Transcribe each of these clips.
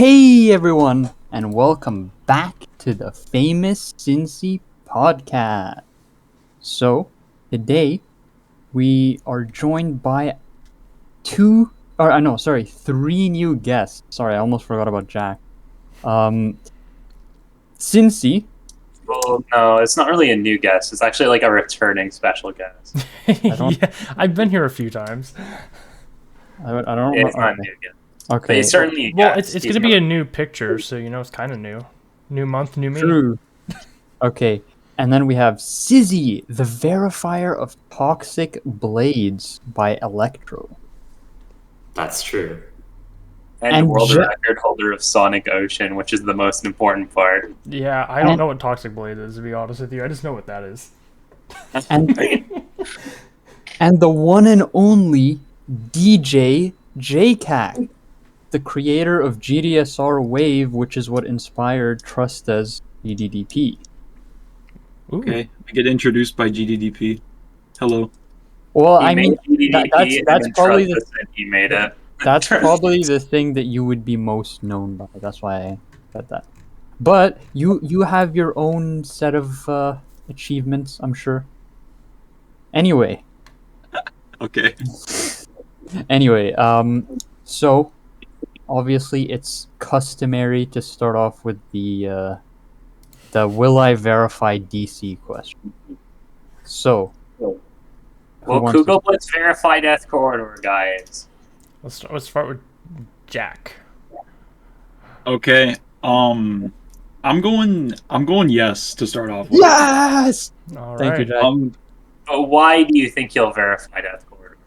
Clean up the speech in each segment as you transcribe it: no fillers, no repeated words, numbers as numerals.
Hey everyone, and welcome back to the famous Cinci podcast. So, today we are joined by three new guests. Sorry, I almost forgot about Jack. Cinci. Well, no, it's not really a new guest. It's actually like a returning special guest. Yeah, I've been here a few times. I don't It's know. not a new guest. But Okay. he's certainly a Well, guest. it's He's gonna be not- a new picture, so it's kind of new. New month, new me. True. Okay. And then we have Syzzi, the verifier of toxic blades by Electro. That's true. and world record holder of Sonic Ocean, which is the most important part. Yeah, I don't know what Toxic Blade is, to be honest with you. I just know what that is. And and the one and only DJ Jcak, the creator of GDSR Wave, which is what inspired Trusta's GDDP. Ooh. Okay, I get introduced by GDDP. Hello. Well, He I mean, made GDDP that's and probably Trusta said he made it. that's probably the thing that you would be most known by. That's why I said that. But you have your own set of achievements, I'm sure. Anyway. Okay. Anyway, so obviously it's customary to start off with the will I verify DC question. So, Well, wants to- Kugel Blitz verify Death Corridor, guys. Let's start with Jack. Okay. I'm going yes to start off with. yes. All Thank you, right. Jack. But why do you think he'll verify Death Corridor?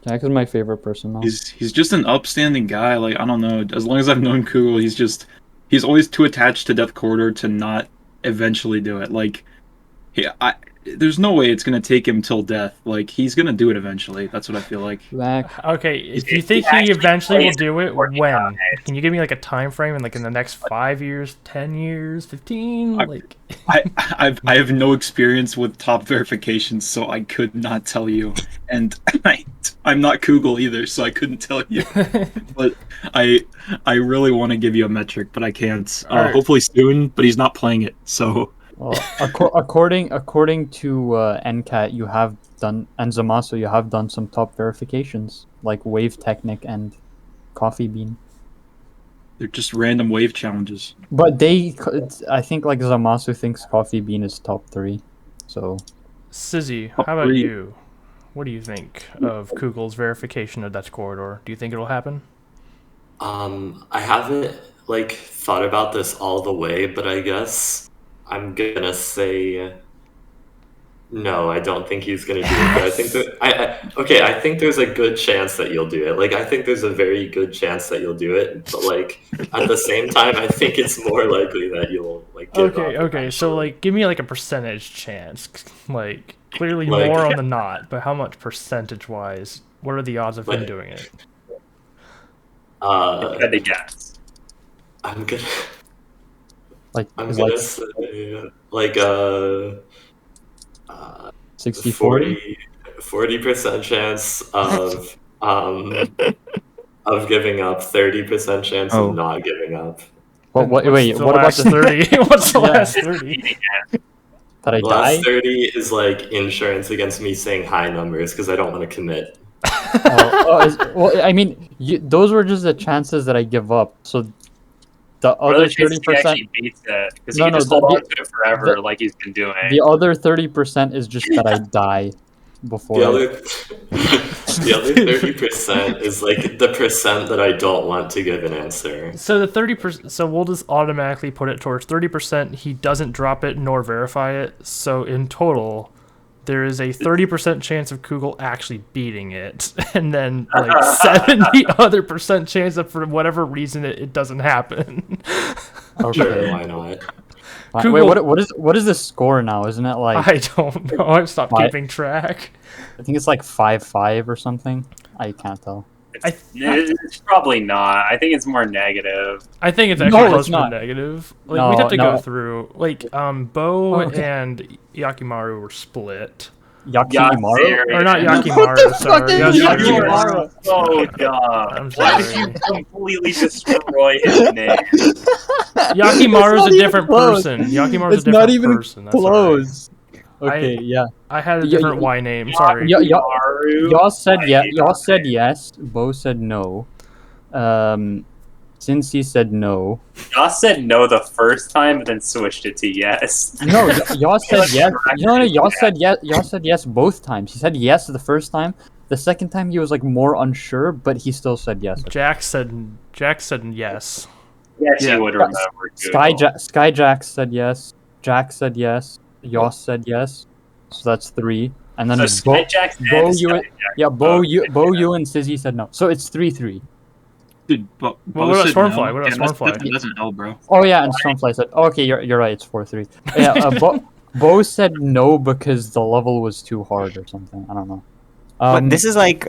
Jack is my favorite person now. He's just an upstanding guy. Like, I don't know. As long as I've known Kugel, he's always too attached to Death Corridor to not eventually do it. Like, there's no way it's gonna take him till death. Like, he's gonna do it eventually. That's what I feel like. Jack. Okay, if you If think he he actually eventually will plays do it, before he when? dies. Can you give me like a time frame in like in the next 5 years, 10 years, 15? Like, I have no experience with top verifications, so I could not tell you. And I'm not Kugel either, so I couldn't tell you. But I really want to give you a metric, but I can't. Alright. Hopefully soon, but he's not playing it, so. Well, according to NCAT, you have done, and Zamasu, you have done some top verifications like Wave Technic and Coffee Bean. They're just random wave challenges. But I think like Zamasu thinks Coffee Bean is top 3. So Syzzi, Top how about three. you? What do you think of Kugel's verification of Death Corridor? Do you think it'll happen? I haven't thought about this all the way, but I guess I'm gonna say no. I don't think he's gonna do it. But I think that I think there's a good chance that you'll do it. Like, I think there's a very good chance that you'll do it. But like at the same time, I think it's more likely that you'll give up Okay. So eventually. give me like a percentage chance. Like, clearly Like- more on the not, but how much percentage wise? What are the odds of him Like- doing it? I had to guess. I'm gonna like I'm is gonna like say 60-40. 40% chance of giving up, 30% chance Oh. of not giving up. Wait, What's the what about last the 30? What's the Yeah. last 30? that I The last die? 30 is like insurance against me saying high numbers because I don't want to commit. Well, I mean, those were just the chances that I give up. So the What are other the chances he 30%, actually beats it? Because No, he can no, just the- hold on the- to it forever the- like he's been doing. the other 30% is just that I die before. The other, the other 30% is like the percent that I don't want to give an answer. So the 30%. So we'll just automatically put it towards 30%. He doesn't drop it nor verify it. So in total, there is a 30% chance of Kugel actually beating it, and then like 70 other percent chance that for whatever reason it doesn't happen. Okay. Sure, why not? Wait, Google- what is the score now? Isn't it like I don't know. I've stopped Why- keeping track. I think it's like 5-5 or something. I can't tell. It's probably not. I think it's more negative. I think it's No, actually it's close to not. negative. Like, No, we'd have to no. go through. Like, Bo Okay. and Yakimaru were split. Yakimaru? Or not What Yakimaru, sorry. fuck is Yakimaru. Yakimaru? Oh god. I'm Why did sorry. you completely destroy his name? Yakimaru's not a even different close. person. Yakimaru's It's a not different even person. That's alright. close. Okay, yeah. I had a Yeah, different Y name. Sorry. Yakimaru. Y'all said Y'all said yes. Bo said no. Cinci said no. Y'all said no the first time, but then switched it to yes. No, y'all said yes. No, y'all said yes. Y'all said yes both times. He said yes the first time. The second time he was like more unsure, but he still said yes. Jack said yes. Yes, Yeah. you would remember. Skyjack said yes. Jack said yes. Yoss said yes. So that's 3. And then So Bo, Skyjack's Bo, and you, Skyjack yeah, Bo, both you, said Bo, yes. you, and Syzzi said no. So it's 3-3. Dude, Bo Well, what about said Stormfly? no. What about Damn, Stormfly? that's an L, bro. Oh yeah, and Stormfly said. Oh, okay, you're right. It's 4-3. Yeah, Bo said no because the level was too hard or something. I don't know. But this is like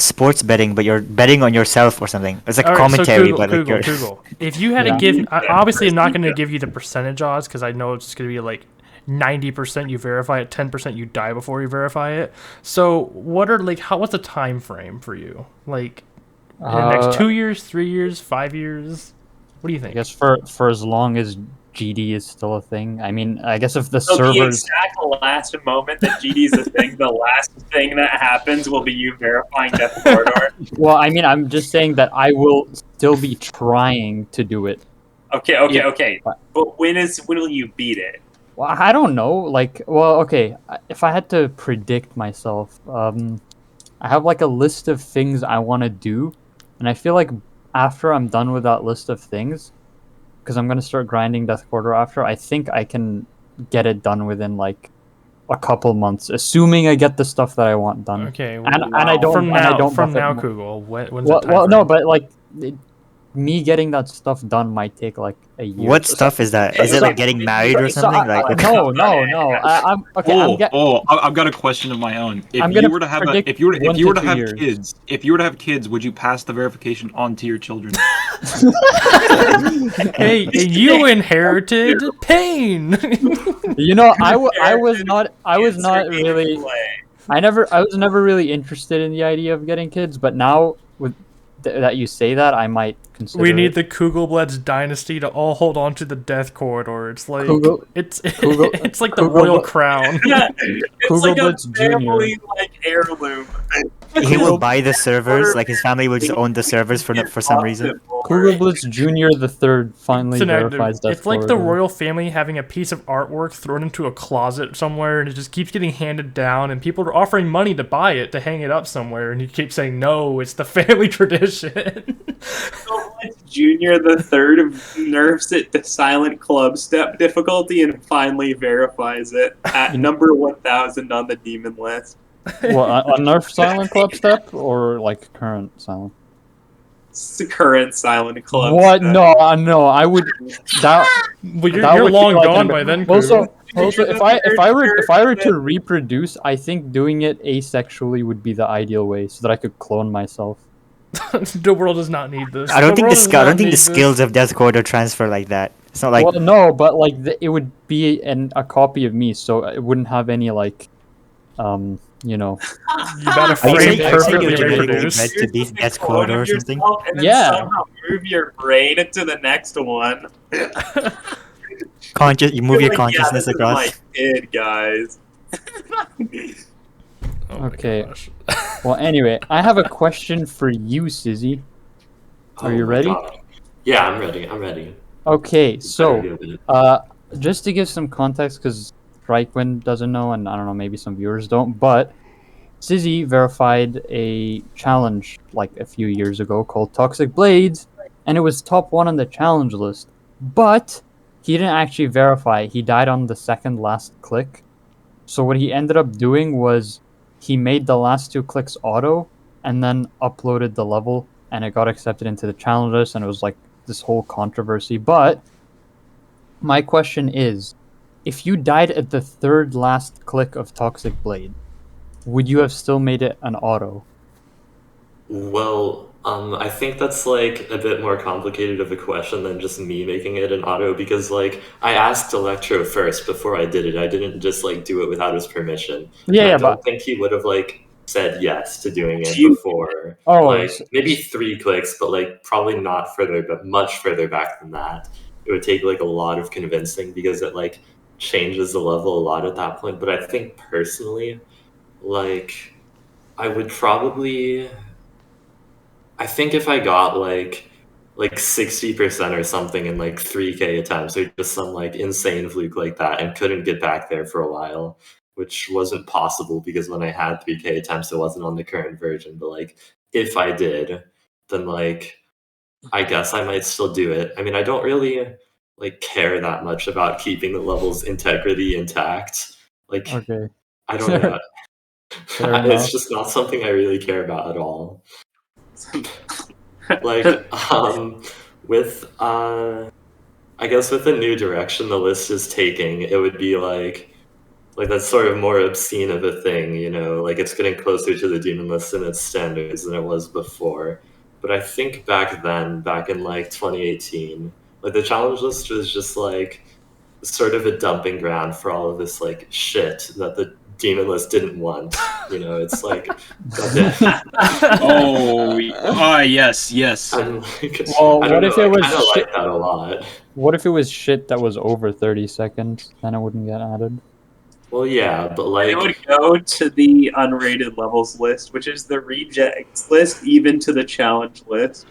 sports betting, but you're betting on yourself or something. It's like All right, commentary, so but like you're... Kugel. If you had Yeah. to give, obviously I'm not going to give you the percentage odds because I know it's just going to be like 90% you verify it, 10% you die before you verify it. So what are like what's the time frame for you? Like in the next 2 years, 3 years, 5 years? What do you I think? guess for as long as GD is still a thing. I mean, I guess if the So the servers. exact last moment that GD's a thing, the last thing that happens will be you verifying Death Corridor. Well, I mean, I'm just saying that I will still be trying to do it. Okay. But when will you beat it? Well, I don't know. Like, well, okay. If I had to predict myself, I have like a list of things I want to do, and I feel like after I'm done with that list of things, because I'm gonna start grinding Death Quarter after, I think I can get it done within like a couple months, assuming I get the stuff that I want done. Okay, and I don't from and I now don't from buff it now, more. Kugel. When's Well, the time no, frame? but like me getting that stuff done might take like a year. What stuff is that? Is it like getting married or So something? Like what no. I'm okay. I've got a question of my own. If I'm you gonna were to have predict if you were 1 to to 2 have years. kids, if you were to have kids, would you pass the verification on to your children? Hey, and you inherited pain. You know, I was not really. I was never really interested in the idea of getting kids, but now with that you say that, I might consider. We need it. the Kugelblad's dynasty to all hold on to the death corridor. It's like it's like the royal crown. It's like a Kugelblitz Jr. family like heirloom. he will buy the servers, like his family will just own the servers for some reason. Kugelblitz Jr. the Third finally verifies Death It's like the Corridor. royal family having a piece of artwork thrown into a closet somewhere, and it just keeps getting handed down, and people are offering money to buy it to hang it up somewhere, and you keep saying no, it's the family tradition. Junior the Third nerfs it to silent club step difficulty and finally verifies it at number 1000 on the demon list. What, a nerf silent club step or like current silent? It's the current silent club. What? Step. No, I would. That. Well, that you're would be long like gone an- by then. Also, Kugel. if I were to reproduce, I think doing it asexually would be the ideal way, so that I could clone myself. The world does not need this. I don't think world does not need the this. skills of Death Corridor transfer like that. It's not like Well, no, but like it would be a copy of me, so it wouldn't have any like, you know. You gotta Are you frame saying you're perfectly genetically reproduce. bred to be Death Corridor or something? And then Yeah. somehow move your brain to the next one. You move your Like, consciousness this across. is my kid, guys. Oh my Okay. gosh. Well, anyway, I have a question for you, Syzzi. Are you my ready? God. Yeah, I'm ready. Okay, so Better give it. just to give some context, because Strikewind doesn't know, and I don't know, maybe some viewers don't, but Syzzi verified a challenge like a few years ago called Toxic Blades, and it was top 1 on the challenge list. But he didn't actually verify. He died on the second last click. So what he ended up doing was he made the last 2 clicks auto, and then uploaded the level, and it got accepted into the challenge list, and it was like this whole controversy. But my question is, if you died at the third last click of Toxic Blade, would you have still made it an auto? Well, I think that's like a bit more complicated of a question than just me making it an auto because like I asked Electro first before I did it. I didn't just like do it without his permission. Yeah, And I yeah, don't but think he would have like said yes to doing it You- before. oh, Like maybe 3 clicks, but like probably not further, but much further back than that. It would take like a lot of convincing because it like changes the level a lot at that point. But I think personally, like I would probably I think if I got like 60% or something in like 3K attempts or just some like insane fluke like that and couldn't get back there for a while, which wasn't possible because when I had 3K attempts it wasn't on the current version, but like if I did, then like I guess I might still do it. I mean, I don't really like care that much about keeping the level's integrity intact. Like okay. I don't know. Fair enough. It's just not something I really care about at all. Like with I guess with the new direction the list is taking, it would be like that's sort of more obscene of a thing, you know, like it's getting closer to the demon list and its standards than it was before. But I think back then, back in like 2018, like the challenge list was just like sort of a dumping ground for all of this like shit that the demon list didn't want. You know, it's like Oh, yes. I'm like, Well, I don't what know, if it I was kind of shit? like that a lot. What if it was shit that was over 30 seconds? Then it wouldn't get added. Well, yeah, but It would like go to the unrated levels list, which is the rejects list, even to the challenge list.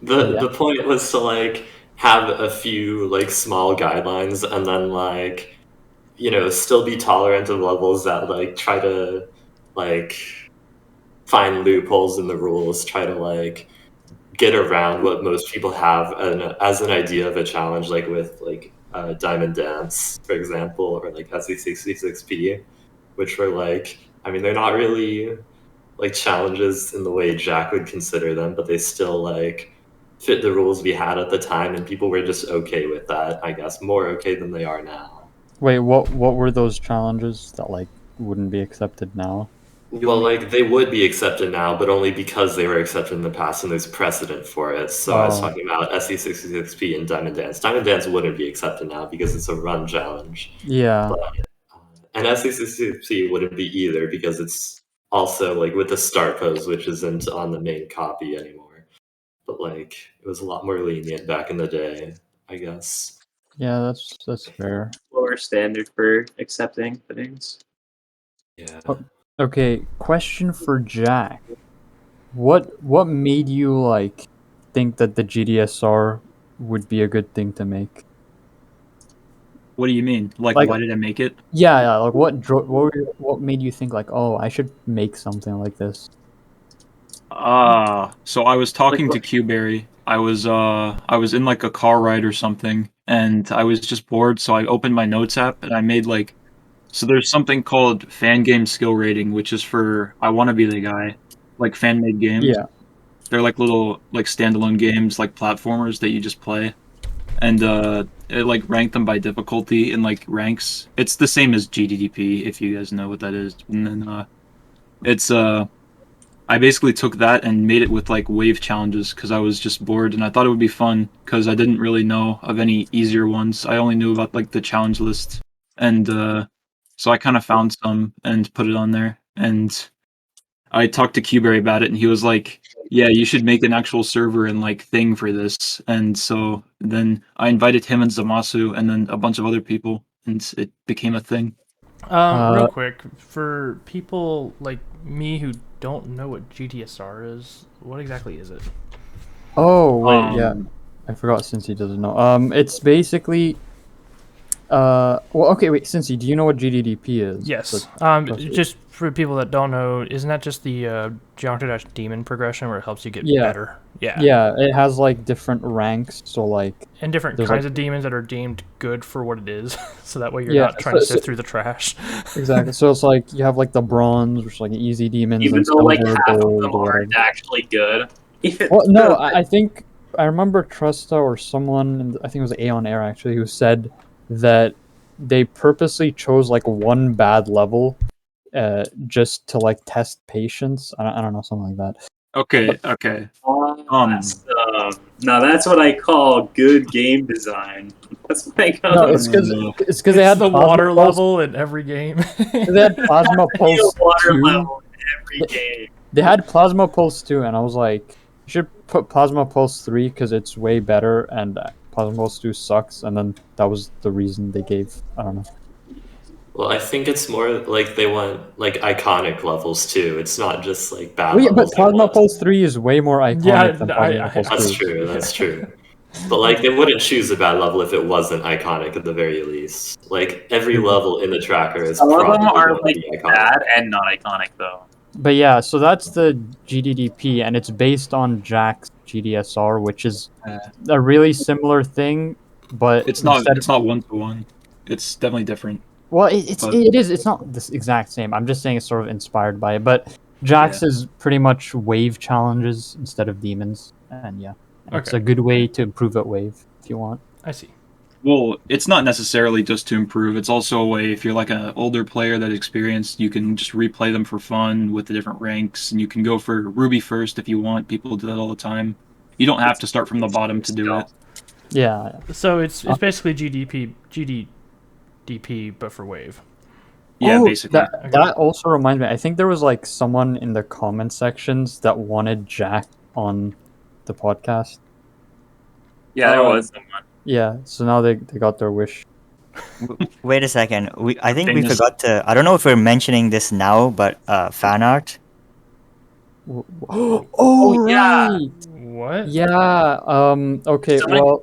Yeah. the point was to like have a few like small guidelines and then like you know still be tolerant of levels that like try to like find loopholes in the rules, try to like get around what most people have as an idea of a challenge, like with like Diamond Dance, for example, or like SE66P, which were like, I mean, they're not really like challenges in the way Jack would consider them, but they still like fit the rules we had at the time, and people were just okay with that. I guess more okay than they are now. Wait, what were those challenges that like wouldn't be accepted now? Well, like they would be accepted now, but only because they were accepted in the past, and there's precedent for it. So I was Oh, talking about SE66P and Diamond Dance. Diamond Dance wouldn't be accepted now because it's a run challenge, yeah. but and SE66P wouldn't be either because it's also like with the start pose, which isn't on the main copy anymore. But like it was a lot more lenient back in the day, I guess. Yeah, that's fair. Lower standard for accepting things. Yeah. Oh, okay, question for Jack. What made you like think that the GDSR would be a good thing to make? What do you mean? Like Like- why did I make it? Yeah, like what made you think like, oh, I should make something like this? So I was talking to Qberry. I was in like a car ride or something, and I was just bored, so I opened my notes app and I made like so there's something called fan game skill rating, which is for I wanna be the guy, like fan made games. Yeah. They're like little like standalone games, like platformers that you just play. And it like ranked them by difficulty in like ranks. It's the same as GDDP if you guys know what that is. And then it's I basically took that and made it with like wave challenges because I was just bored and I thought it would be fun because I didn't really know of any easier ones. I only knew about like the challenge list, and so I kind of found some and put it on there. And I talked to Qberry about it, and he was like, "Yeah, you should make an actual server and like thing for this." And so then I invited him and Zamasu and then a bunch of other people, and it became a thing. Real quick, for people like me who don't know what GDSR is, what exactly is it? Oh wait, yeah. Um, I forgot Cinci doesn't know. It's basically well, okay, wait, Cinci, do you know what GDDP is? Yes. that's- Just for people that don't know, isn't that just the Geometry Dash Demon progression where it helps you get Yeah. better? Yeah. Yeah, it has like different ranks, so like And different There's, kinds like- of demons that are deemed good for what it is, so that way you're Yeah, not trying to so- sift through the trash. exactly. So it's like you have like the bronze, which is like easy demons, Even and though like silver, half of gold, them whatever. aren't actually good. Even Well, no, I think I remember Trusta or someone, I think it was Aeon Air actually, who said that they purposely chose like one bad level, just to like test patience. I don't know, something like that. Okay. Awesome. Now that's what I call good game design. That's what I call No, it. it's because No. they It's had the plasma water pulse. level in every game. They had plasma pulse water 2. level in every game. They had plasma pulse 2, and I was like, you should put plasma pulse 3 because it's way better, and plasma pulse 2 sucks. And then that was the reason they gave. I don't know. Well, I think it's more like they want like iconic levels too. It's not just like bad Well, yeah, but levels. they plasma want. pulse 3 is way more iconic Yeah, than I- plasma pulse 2. That's true. That's true. But like they wouldn't choose a bad level if it wasn't iconic at the very least. Like every level in the tracker is Some of probably them are going to like be iconic. bad and not iconic though. But yeah, so that's the GDDP, and it's based on Jcak's GDSR, which is a really similar thing, but It's not. instead- It's not 1-to-1. It's definitely different. Well, it's But- it is. It's not the exact same. I'm just saying it's sort of inspired by it. But Jax is pretty much wave challenges instead of demons, and yeah, it's Okay. a good way to improve at wave if you want. I see. Well, it's not necessarily just to improve. It's also a way, if you're like an older player that's experienced, you can just replay them for fun with the different ranks, and you can go for Ruby first if you want. People do that all the time. You don't have to start from the bottom to do it. Yeah, So it's basically GDDP, but for wave. Yeah, Oh, basically. That also reminds me. I think there was like someone in the comment sections that wanted Jack on the podcast. Yeah, there was someone. Yeah, so now they got their wish. Wait a second. I think we Famous- forgot to. I don't know if we're mentioning this now, but fan art. Oh, yeah. right. What? Yeah. Okay. Somebody- Well.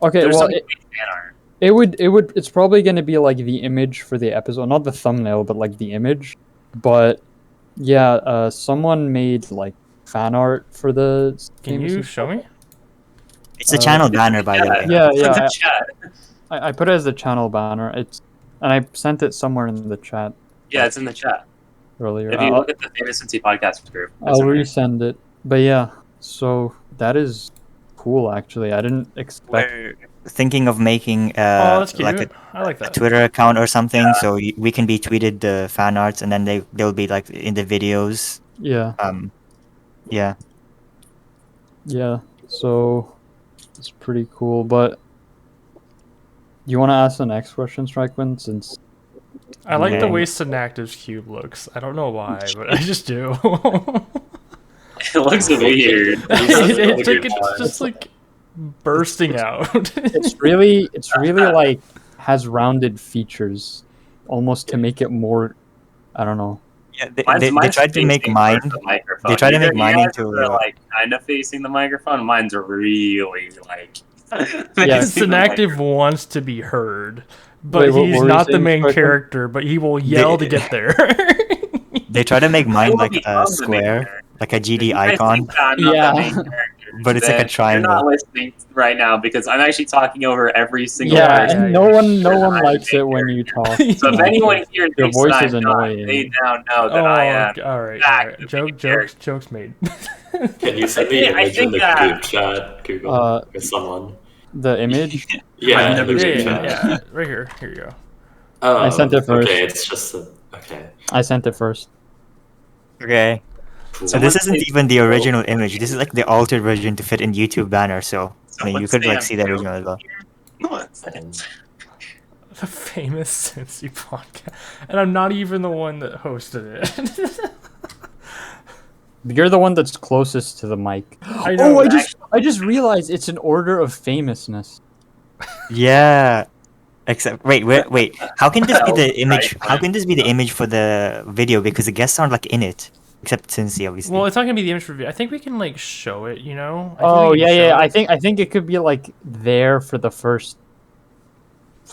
Okay. There's Well, some fan art. it would. It's probably going to be like the image for the episode, not the thumbnail, but like the image. But yeah, someone made like fan art for the. Can Famous you Use show me? It's a channel banner, by the way. Yeah, It's in yeah. the chat. I put it as the channel banner. And I sent it somewhere in the chat Yeah, it's in the chat. earlier. If you look at the Famous Cinci podcast group, it's I'll in there. resend it. But yeah, so that is cool. Actually, I didn't expect. We're thinking of making Oh, that's cute. like I like a that. Twitter account or something, so we can be tweeted the fan arts, and then they'll be like in the videos. Yeah, Yeah. yeah. So it's pretty cool. But you want to ask the next question, Strikewind? Since I like the Okay. way Synactive's cube looks. I don't know why, but I just do. It looks weird. It's just like bursting out. it's really like has rounded features, almost to make it more. I don't know. Yeah, they tried to make facing mine. towards the microphone. They tried to make mine Yours into, are, like kind of facing the microphone. Mine's really like. Yeah, facing the Synactive wants to be heard, but Wait, what he's were you not the saying, main Strikewind? character. But he will yell to get there. They try to make mine will like become a the main square, character. like a If GD you guys icon. think that I'm not Yeah. the main character, But it's like a then triangle. You're not listening right now because I'm actually talking over every single Yeah, person. and no one I'm likes the it main when you talk. So if anyone here Your thinks voice that is I'm not, annoying. they now know that Oh, I am. all right. back to being Jokes made. Can you send the I image in think the that- group chat, Google, or someone? The image. Yeah, I've in never the yeah, group seen yeah, chat. yeah. Right here. Here you go. Oh, I sent it first. Okay, it's just okay. I sent it first. Okay. Cool. So this isn't say- even the original image. This is like the altered version to fit in YouTube banner. So I mean, you could like see the original as well. The famous Cinci podcast, and I'm not even the one that hosted it. You're the one that's closest to the mic. I know. Oh, I just realized it's an order of famousness. Yeah. Except wait. How can this be the Right, image? How right. can this be the image for the video? Because the guests aren't like in it, except Cincy, obviously. Well, it's not gonna be the image review. I think we can like show it. You know. I think Oh we can yeah. show it. I think it could be like there for the first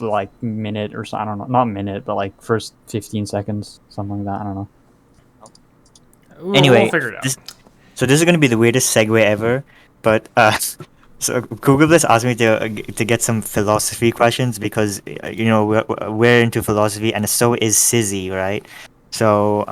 like minute or so. I don't know, not minute, but like first 15 seconds, something like that. I don't know. Anyway, we'll figure it out. So this is gonna be the weirdest segue ever, but so Google just asked me to get some philosophy questions because you know we're into philosophy and so is Syzzi, right? So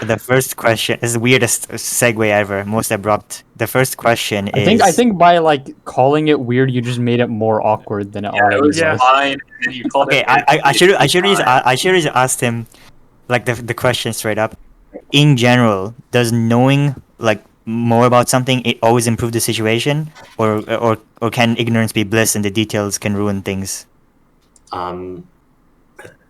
the first question is the weirdest segue ever, most abrupt. The first question is I think by like calling it weird, you just made it more awkward than it Yeah, already it was Yeah. was. fine. And then you called okay. it I should have fine. asked him like the question straight up. in general, does knowing like more about something it always improve the situation, or can ignorance be bliss and the details can ruin things? Um,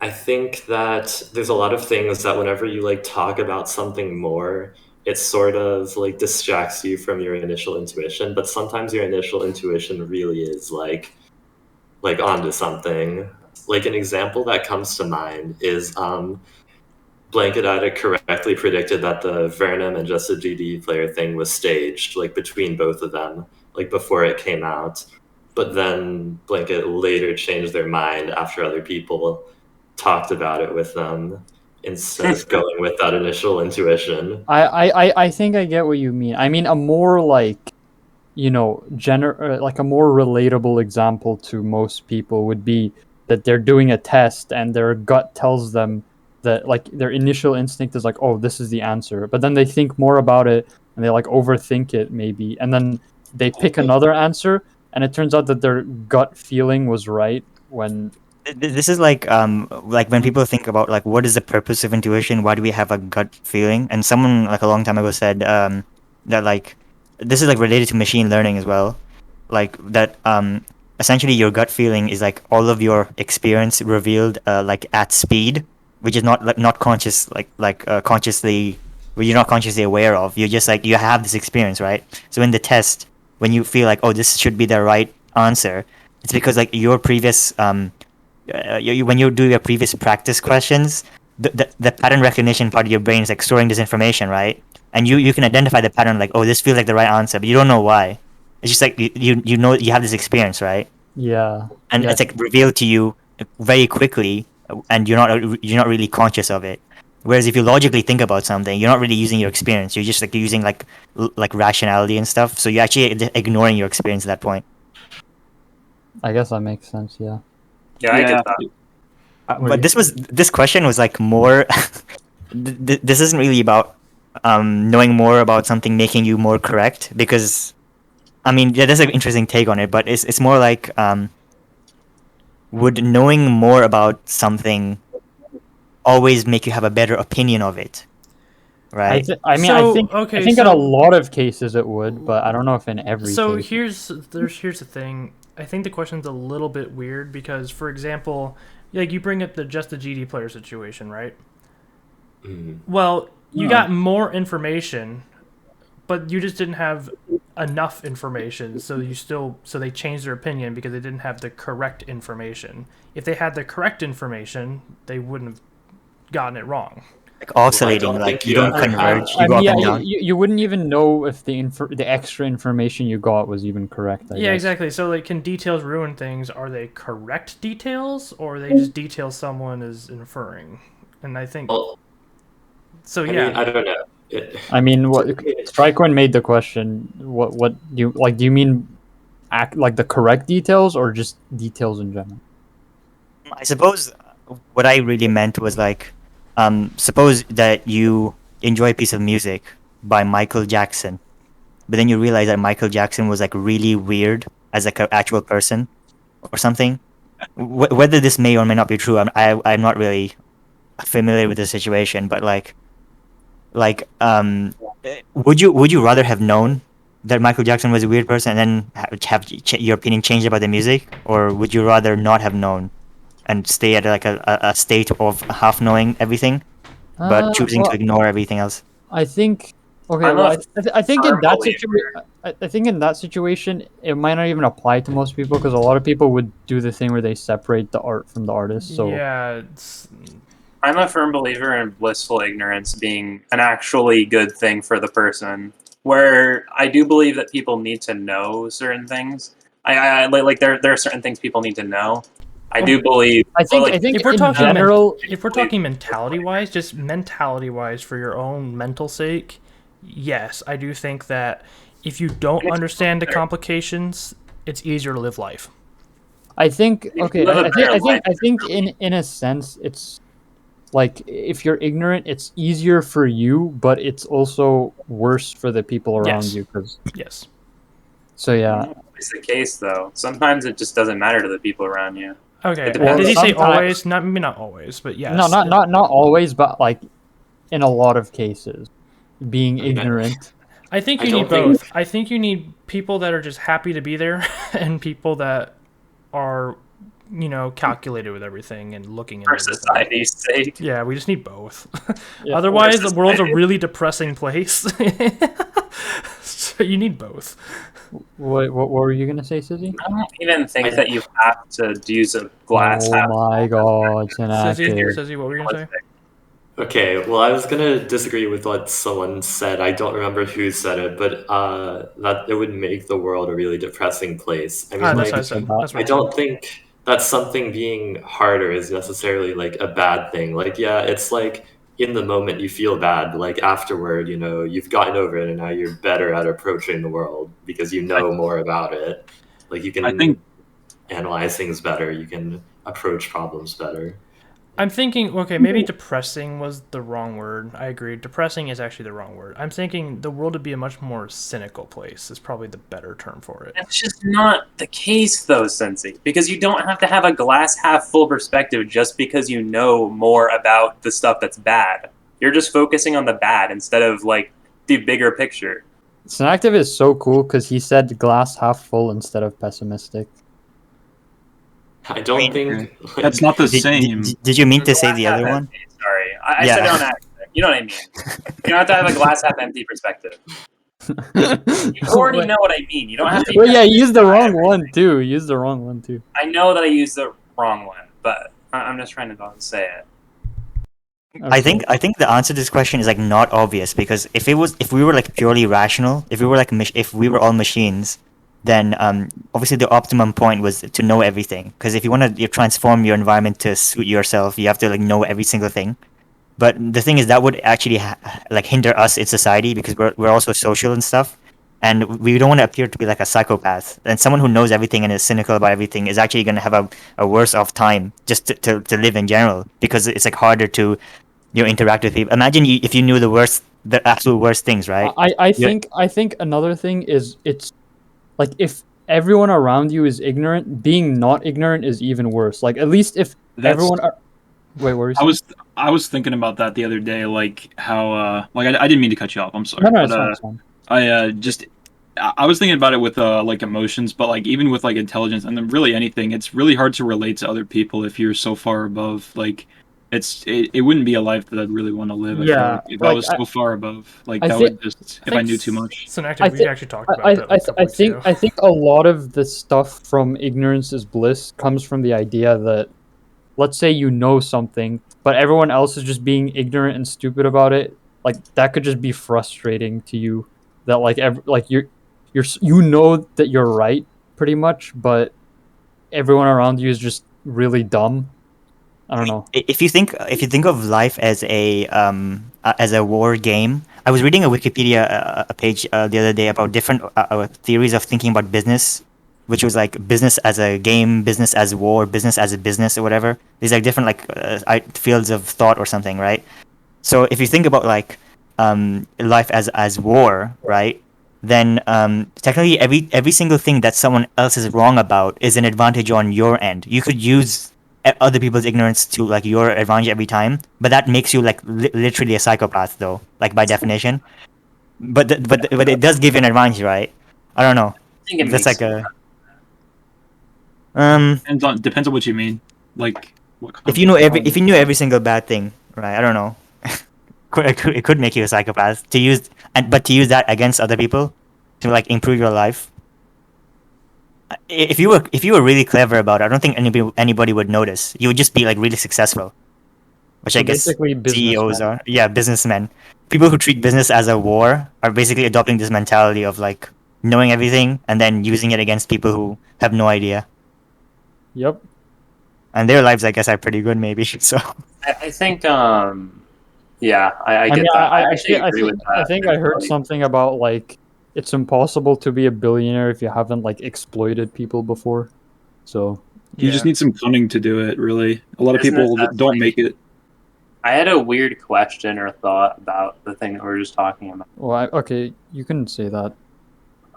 I think that there's a lot of things that whenever you like talk about something more, it sort of like distracts you from your initial intuition. But sometimes your initial intuition really is like onto something. Like an example that comes to mind is Blanket had correctly predicted that the Venom and Just a GD player thing was staged, like between both of them, like before it came out. But then Blanket later changed their mind after other people talked about it with them instead of going with that initial intuition. I think I get what you mean. I mean, a more like, like a more relatable example to most people would be that they're doing a test and their gut tells them that like their initial instinct is like, oh, this is the answer, but then they think more about it and they like overthink it maybe, and then they pick another answer, and it turns out that their gut feeling was right when. This is like when people think about like what is the purpose of intuition? Why do we have a gut feeling? And someone like a long time ago said that like this is like related to machine learning as well, like that essentially your gut feeling is like all of your experience revealed like at speed, which is not like not conscious consciously, well, you're not consciously aware of. You're just like you have this experience, right? So in the test, when you feel like, oh, this should be the right answer, it's because like your previous when you do your previous practice questions, the pattern recognition part of your brain is like storing this information, right? And you can identify the pattern like, oh, this feels like the right answer, but you don't know why. It's just like you know you have this experience, right? Yeah, And yeah. it's like revealed to you very quickly, and you're not really conscious of it. Whereas if you logically think about something, you're not really using your experience. You're just like using like rationality and stuff. So you're actually ignoring your experience at that point. I guess that makes sense. Yeah. Yeah, I get that. But this question was like more. This isn't really about knowing more about something making you more correct, because I mean, yeah, there's an interesting take on it, but it's more like would knowing more about something always make you have a better opinion of it, right? I mean, So, I okay, think in a so- lot of cases it would, but I don't know if in every So case. here's the thing. I think the question's a little bit weird because, for example, like you bring up just the GD player situation, right? Mhm. Well, you got more information, but you just didn't have enough information, so they changed their opinion because they didn't have the correct information. If they had the correct information, they wouldn't have gotten it wrong. Like oscillating, don't like think you you don't ever converge, I you go mean, up yeah, and down. you wouldn't even know if the extra information you got was even correct. I Yeah, guess. exactly. So, like, can details ruin things? Are they correct details, or are they just details someone is inferring? And I think Well, so. I Yeah. mean, I don't know. I mean, what Typically- Strikewind made the question. What do you like? Do you mean like the correct details or just details in general? I suppose what I really meant was like, suppose that you enjoy a piece of music by Michael Jackson, but then you realize that Michael Jackson was like really weird as like an actual person or something. Whether this may or may not be true, I'm not really familiar with the situation, but would you rather have known that Michael Jackson was a weird person and then have your opinion changed about the music, or would you rather not have known and stay at like a state of half knowing everything, but choosing to Well, ignore everything else? I think. Okay, I'm well, a I think in firm that believer. situation, I think in that situation, it might not even apply to most people because a lot of people would do the thing where they separate the art from the artist. So Yeah. I'm a firm believer in blissful ignorance being an actually good thing for the person. Where I do believe that people need to know certain things. I like there are certain things people need to know. I do believe. I think like, I think If we're in talking general, if we're talking mentality wise, just mentality wise for your own mental sake, yes, I do think that if you don't understand the complications, it's easier to live life. I think okay. live a better life. I think in a sense, it's like if you're ignorant, it's easier for you, but it's also worse for the people around Yes. you. Cause Yes. so yeah, It's the case though. Sometimes it just doesn't matter to the people around you. Okay. It depends Did he say sometimes- always? Not maybe not always, but yes. no, not always, but like in a lot of cases, being mean, ignorant. I think I you need don't think- both. I think you need people that are just happy to be there, and people that are, calculated with everything and looking into For everything. society's sake. Yeah, we just need both. Yeah. Otherwise, the world's a society. really depressing place. So you need both. What were you gonna say, Syzzi? I don't even think that you have to use a glass Oh half. my god, it's Syzzi, inactive. what were you gonna say? Okay, well, I was gonna disagree with what someone said. I don't remember who said it, but that it would make the world a really depressing place. I mean, That's like, what I said. That's what I I said. don't think that something being harder is necessarily like a bad thing. Like, yeah, it's like in the moment you feel bad, but like afterward, you've gotten over it and now you're better at approaching the world because you know more about it. Like, you can I think analyze things better, you can approach problems better. I'm thinking, okay, maybe depressing was the wrong word. I agree. Depressing is actually the wrong word. I'm thinking the world would be a much more cynical place is probably the better term for it. That's just not the case, though, Cinci. Because you don't have to have a glass half full perspective just because you know more about the stuff that's bad. You're just focusing on the bad instead of like the bigger picture. Synactive is so cool because he said glass half full instead of pessimistic. I don't think that's not the Did, same. did you mean to say Glass the half other one? empty, sorry, I Yeah. said it on accident. You know what I mean? You don't have to have a glass half empty perspective. You already know what I mean. You don't have to. Well, yeah, you used the wrong one too. You used the wrong one too. I know that I used the wrong one, but I'm just trying to go and say it. I think the answer to this question is like not obvious because if we were like purely rational, if we were if we were all machines, then obviously the optimum point was to know everything. Because if you want to transform your environment to suit yourself, you have to like know every single thing. But the thing is that would actually like hinder us in society because we're also social and stuff, and we don't want to appear to be like a psychopath. And someone who knows everything and is cynical about everything is actually going to have a worse off time just to live in general because it's like harder to interact with people. Imagine if you knew the absolute worst things, right? I think another thing is it's like if everyone around you is ignorant, being not ignorant is even worse. Like at least if everyone are... Wait, what were you saying? I was thinking about that the other day, like how like I didn't mean to cut you off. I'm sorry. No, but, it's fine. I was thinking about it with like emotions, but like even with like intelligence and then really anything, it's really hard to relate to other people if you're so far above. Like it wouldn't be a life that I'd really want to live. I feel Yeah, like if I like, was so far above, like I that think- would just if I knew too much. Synactive, we actually talked about that. I think a lot of the stuff from ignorance is bliss comes from the idea that, let's say you know something, but everyone else is just being ignorant and stupid about it. Like that could just be frustrating to you. That like you know that you're right pretty much, but everyone around you is just really dumb. I don't know. If you think of life as a war game, I was reading a Wikipedia a page the other day about different theories of thinking about business, which was like business as a game, business as war, business as a business or whatever. These are different like fields of thought or something, right? So if you think about like life as war, right? Then technically every single thing that someone else is wrong about is an advantage on your end. You could use other people's ignorance to like your advantage every time, but that makes you like literally a psychopath though, like by definition. But but it does give you an advantage, right? I don't know. I think it That's makes like a Depends on what you mean. Like what if you know if you knew every single bad thing, right? I don't know. It could make you a psychopath to use but to use that against other people to like improve your life. If you were really clever about it, I don't think anybody would notice. You would just be like really successful, which So I guess basically CEOs businessmen. are. Yeah, businessmen. People who treat business as a war are basically adopting this mentality of like knowing everything and then using it against people who have no idea. Yep. And their lives, I guess, are pretty good, maybe. So I think yeah, I get mean, that. I actually agree with that. I think I heard something about like it's impossible to be a billionaire if you haven't like exploited people before. So You just need some cunning to do it. Really, a lot of Isn't people it don't make it. I had a weird question or thought about the thing that we were just talking about. well, okay, you can say that.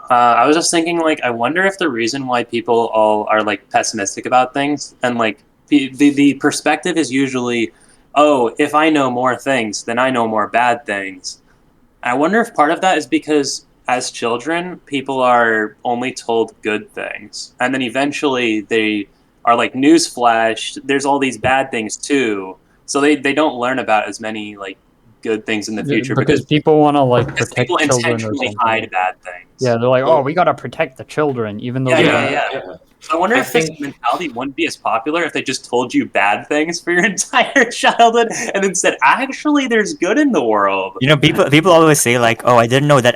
I was just thinking, like, I wonder if the reason why people all are like pessimistic about things and like the perspective is usually, oh, if I know more things, then I know more bad things. I wonder if part of that is because as children, people are only told good things. And then eventually they are like newsflash, there's all these bad things too. So they don't learn about as many like good things in the future Because people want to like because protect people children or intentionally something. hide bad things. Yeah, they're like, Well- oh, we gotta protect the children, even though Yeah, they yeah, don't. yeah. So I wonder I if this think- mentality wouldn't be as popular if they just told you bad things for your entire childhood and then said, actually, there's good in the world. You know, people always say like, "Oh, I didn't know that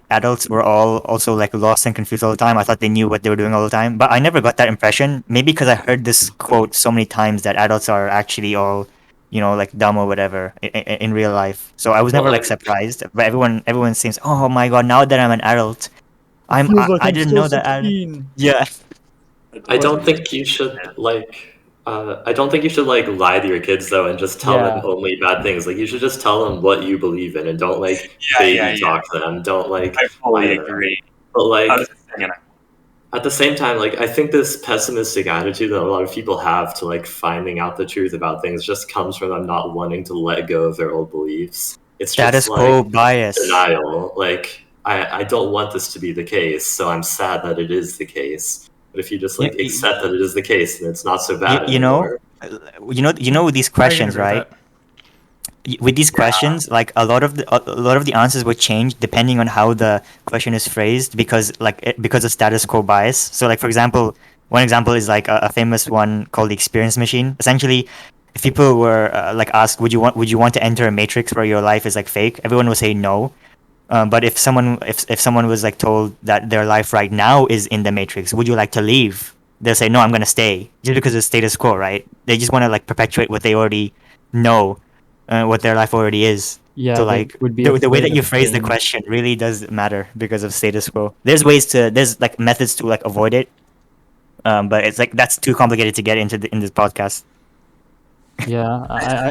adults were all also like lost and confused all the time. I thought they knew what they were doing all the time." But I never got that impression. Maybe because I heard this quote so many times that adults are actually all, like dumb or whatever in real life. So I was Well, never like surprised. But everyone seems, "Oh my god, now that I'm an adult, I didn't know that." Yeah. I don't think you should I don't think you should like lie to your kids though and just tell them Yeah. only bad things. Like you should just tell them what you believe in and don't like baby talk them. Don't like I lie fully to them. agree. But I like was just saying, at the same time, like I think this pessimistic attitude that a lot of people have to like finding out the truth about things just comes from them not wanting to let go of their old beliefs. It's Status just quo like bias. denial. Like I don't want this to be the case, so I'm sad that it is the case. But if you just like Y- accept that it is the case, then it's not so You, bad you know, anymore. with these I can questions, agree with right? that. With these questions, like a lot of the answers would change depending on how the question is phrased because of status quo bias. So like for example, one example is like a famous one called the experience machine. Essentially, if people were like asked, would you want to enter a matrix where your life is like fake? Everyone would say no. But if someone was like told that their life right now is in the matrix, would you like to leave? They'll say no, I'm gonna stay just because it's status quo, right? They just want to like perpetuate what they already know, what their life already is. Yeah, So they like would be the way afraid that you of phrase the change. question really does matter because of status quo. There's like methods to like avoid it, but it's like that's too complicated to get into in this podcast. Yeah,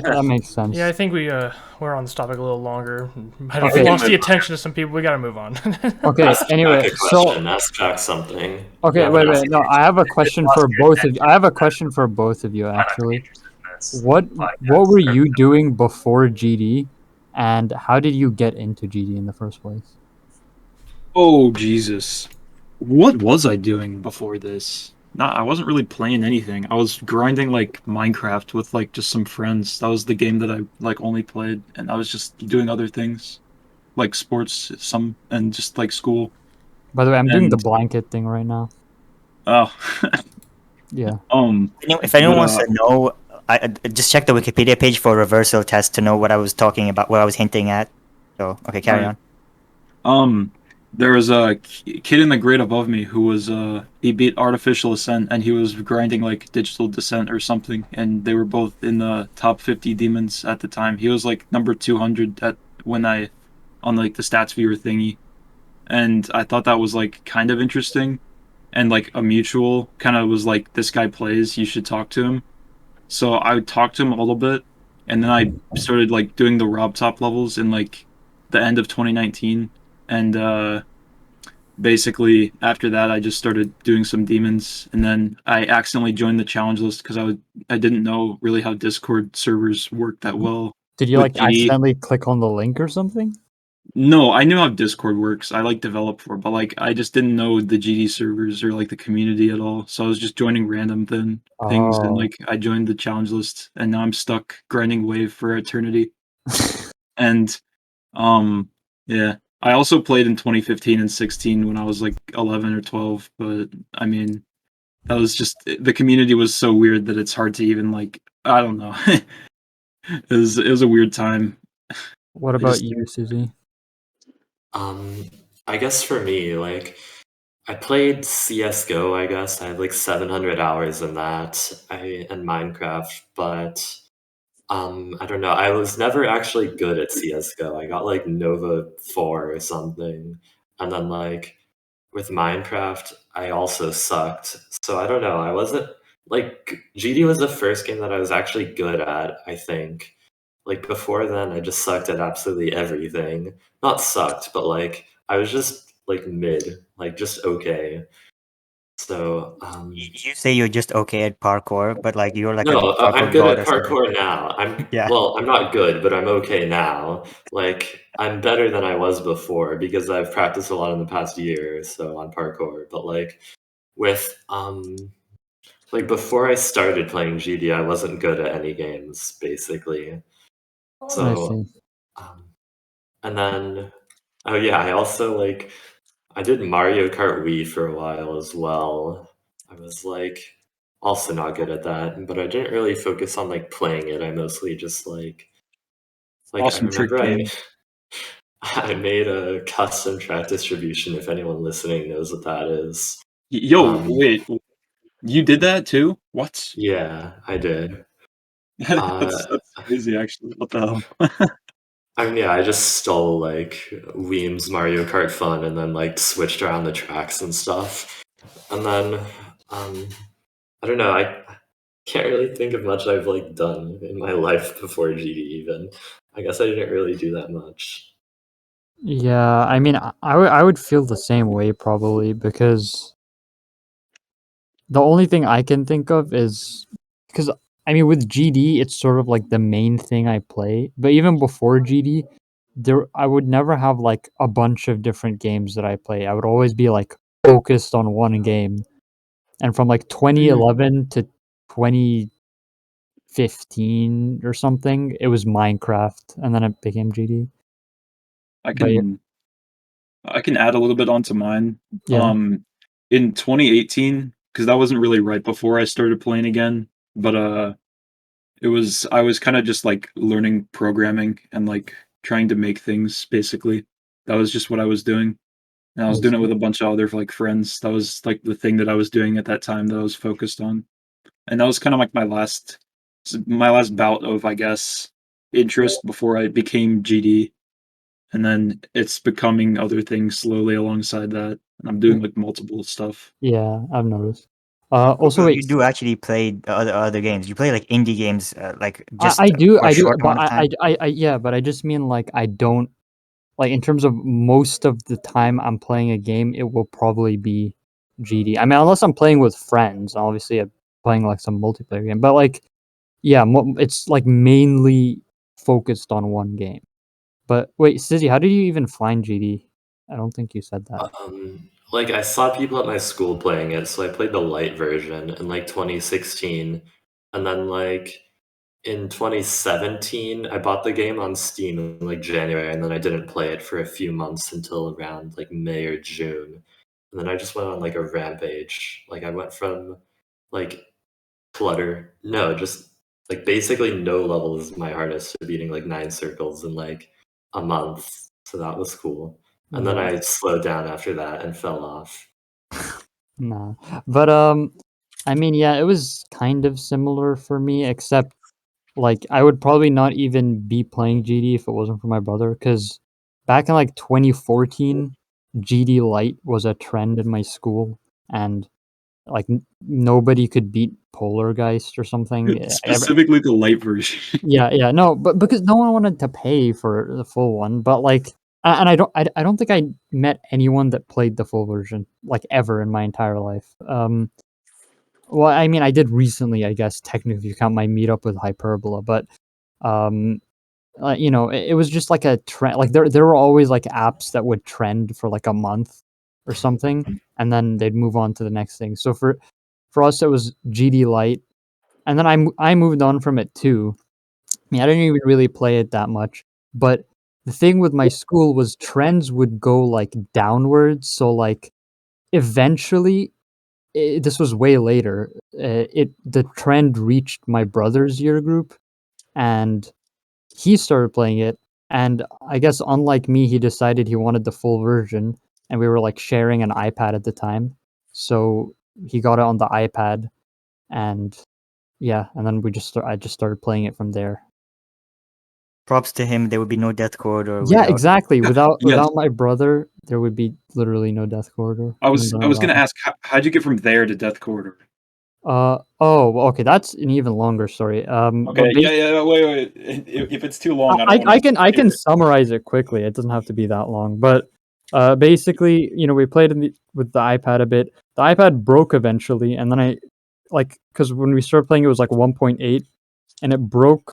that makes sense. Yeah, I think we're on this topic a little longer. I've Okay. lost the attention of some people. We gotta move on. Okay. Ask Anyway, Jack a so question. Ask Jack something. okay, Yeah, wait, but- wait. No, I have a question for both of you. I have a question for both of you actually. What were you doing before GD, and how did you get into GD in the first place? Oh Jesus, what was I doing before this? Nah, I wasn't really playing anything. I was grinding like Minecraft with like just some friends. That was the game that I like only played, and I was just doing other things, like sports, and just like school. By the way, I'm doing the And- blanket thing right now. Oh, Yeah. If anyone But, wants to know, I just check the Wikipedia page for a reversal test to know what I was talking about, what I was hinting at. So okay, carry Right. on. There was a kid in the grade above me who was he beat Artificial Ascent, and he was grinding like Digital Descent or something, and they were both in the top 50 demons at the time. He was like number 200 on like the stats viewer thingy, and I thought that was like kind of interesting, and like a mutual kind of was like, this guy plays, you should talk to him. So I talked to him a little bit, and then I started like doing the Rob top levels in like the end of 2019, and basically after that I just started doing some demons, and then I accidentally joined the challenge list because I didn't know really how Discord servers work that well. Did you With like GD? accidentally click on the link or something? No, I knew how Discord works. I like develop for, but like I just didn't know the GD servers or like the community at all. So I was just joining random things, and Oh. like I joined the challenge list, and now I'm stuck grinding wave for eternity. And yeah, I also played in 2015 and 16 when I was like 11 or 12, but I mean, that was just the community was so weird that it's hard to even like, I don't know. It was a weird time. What I about just- you, Susie? I guess for me, like I played CS:GO. I guess I have like 700 hours in that. And Minecraft, but I don't know. I was never actually good at CS:GO. I got like Nova 4 or something, and then like with Minecraft, I also sucked. So I don't know. I wasn't like GD was the first game that I was actually good at. I think. Like before then, I just sucked at absolutely everything. Not sucked, but like I was just like mid, like just okay. So You say you're just okay at parkour, but like you're like no, a I'm parkour good god at or something. parkour now. Yeah. Well, I'm not good, but I'm okay now. Like I'm better than I was before because I've practiced a lot in the past year or so on parkour. But like with like before I started playing GD, I wasn't good at any games basically. I So see. um, and then oh yeah, I also like I did Mario Kart Wii for a while as well. I was like also not good at that, but I didn't really focus on like playing it. I mostly just like I Awesome trick remember game. I made a custom track distribution if anyone listening knows what that is. Yo, Um wait, you did that too? What? yeah, I did. Uh That's crazy, actually. What the hell? I mean, yeah, I just stole like Weem's Mario Kart Fun and then like switched around the tracks and stuff. And then um I don't know, I can't really think of much I've like done in my life before GD even. I guess I didn't really do that much. Yeah, I mean, I would feel the same way probably because the only thing I can think of is because I mean with GD it's sort of like the main thing I play, but even before GD, there I would never have like a bunch of different games that I play. I would always be like focused on one game. And from like 2011 to 2015 or something, it was Minecraft, and then it became GD. I But can I can add a little bit onto mine. yeah, In 2018, because that wasn't really right before I started playing again, but I was kind of just like learning programming and like trying to make things basically. That was just what I was doing. And I was I doing it see. with a bunch of other like friends. That was like the thing that I was doing at that time that I was focused on. And that was kind of like my last bout of, I guess, interest before I became GD. And then it's becoming other things slowly alongside that. And I'm doing like multiple stuff. Yeah, I've noticed. Also, So wait, you do actually play the other games. You play like indie games, like I, just I do, for a I do, short but amount of time. yeah, but I just mean like I don't like in terms of most of the time I'm playing a game, it will probably be GD. I mean, unless I'm playing with friends, obviously I'm playing like some multiplayer game, but like, yeah, it's like mainly focused on one game. But wait, Syzzi, how did you even find GD? I don't think you said that. Like I saw people at my school playing it, so I played the light version in like 2016. And then like in 2017, I bought the game on Steam in like January, and then I didn't play it for a few months until around like May or June. And then I just went on like a rampage. Like I went from like clutter, no, just like basically no level is my hardest to beating like 9 circles in like a month. So that was cool. And then Yeah, I slowed down after that and fell off. nah. But I mean, yeah, it was kind of similar for me, except like I would probably not even be playing GD if it wasn't for my brother, because back in like 2014, GD Lite was a trend in my school, and like nobody could beat Polargeist or something. Specifically the light version. Yeah, yeah, no, but because no one wanted to pay for the full one, but like, and I don't think I met anyone that played the full version like ever in my entire life. Well, I mean, I did recently, I guess, technically, if you count my meetup with Hyperbola, but um, you know, it was just like a trend. Like there were always like apps that would trend for like a month or something, and then they'd move on to the next thing. So for us, it was GD Lite, and then I moved on from it too. I mean, I didn't even really play it that much, but the thing with my school was trends would go like downwards. So like eventually, this was way later. The trend reached my brother's year group, and he started playing it. And I guess unlike me, he decided he wanted the full version, and we were like sharing an iPad at the time, so he got it on the iPad, and yeah, and then I just started playing it from there. Props to him. There would be no Death Corridor Yeah, without. exactly. Yes. Without my brother, there would be literally no Death Corridor. Wouldn't I have was that gonna one. ask how'd you get from there to Death Corridor? Oh, well, okay, that's an even longer story. But Okay, yeah, wait. If it's too long, I don't want I can to. summarize it quickly. It doesn't have to be that long. But Basically, we played with the iPad a bit. The iPad broke eventually, and then because when we started playing, it was like 1.8, and it broke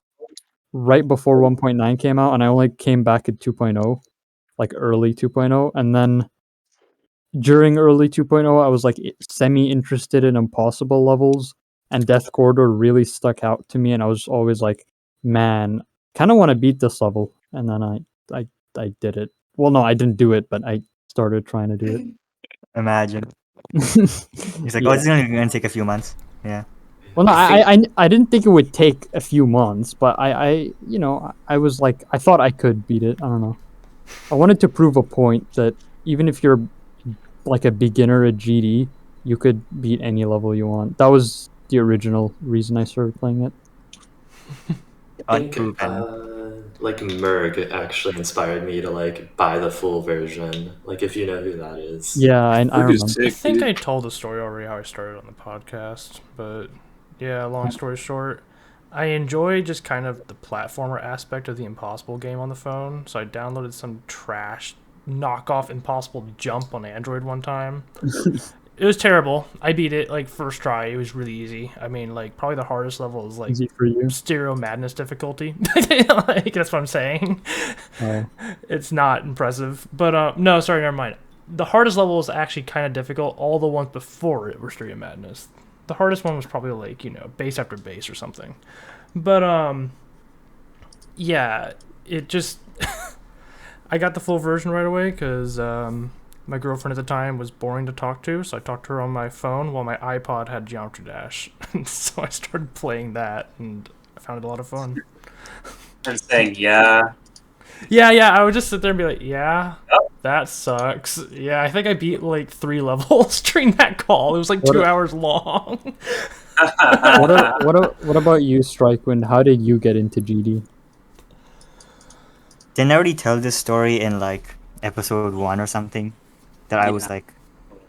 right before 1.9 came out, and I only came back at 2.0, like early 2.0, and then during early 2.0, I was like semi interested in impossible levels, and Death Corridor really stuck out to me, and I was always like, man, kind of want to beat this level, and then I did it. Well, no, I didn't do it, but I started trying to do it. Imagine. He's like, Yeah. oh, it's only going to take a few months. Yeah. Well, no, I I didn't think it would take a few months, but I was like, I thought I could beat it. I don't know. I wanted to prove a point that even if you're like a beginner at GD, you could beat any level you want. That was the original reason I started playing it. think Unproven. like Merg actually inspired me to like buy the full version. Like if you know who that is. Yeah, I Merg is remember. sick, I think dude. I told the story already how I started on the podcast, but yeah, long story short, I enjoy just kind of the platformer aspect of the Impossible game on the phone, so I downloaded some trash knockoff Impossible Jump on Android one time. It was terrible. I beat it like first try. It was really easy. I mean, like probably the hardest level is like Easy for you. Stereo Madness difficulty. Like that's what I'm saying. Oh. It's not impressive. But no, sorry, never mind. The hardest level is actually kind of difficult. All the ones before it were Stereo Madness. The hardest one was probably like, base after base or something. But yeah, it just I got the full version right away because my girlfriend at the time was boring to talk to, so I talked to her on my phone while my iPod had Geometry Dash. So I started playing that, and I found it a lot of fun. And saying, yeah. Yeah, I would just sit there and be like, yeah, that sucks. Yeah, I think I beat like 3 levels during that call. It was like 2 hours long. What about you, Strikewind? How did you get into GD? Didn't I already tell this story in like episode 1 or something? That I was Yeah. like,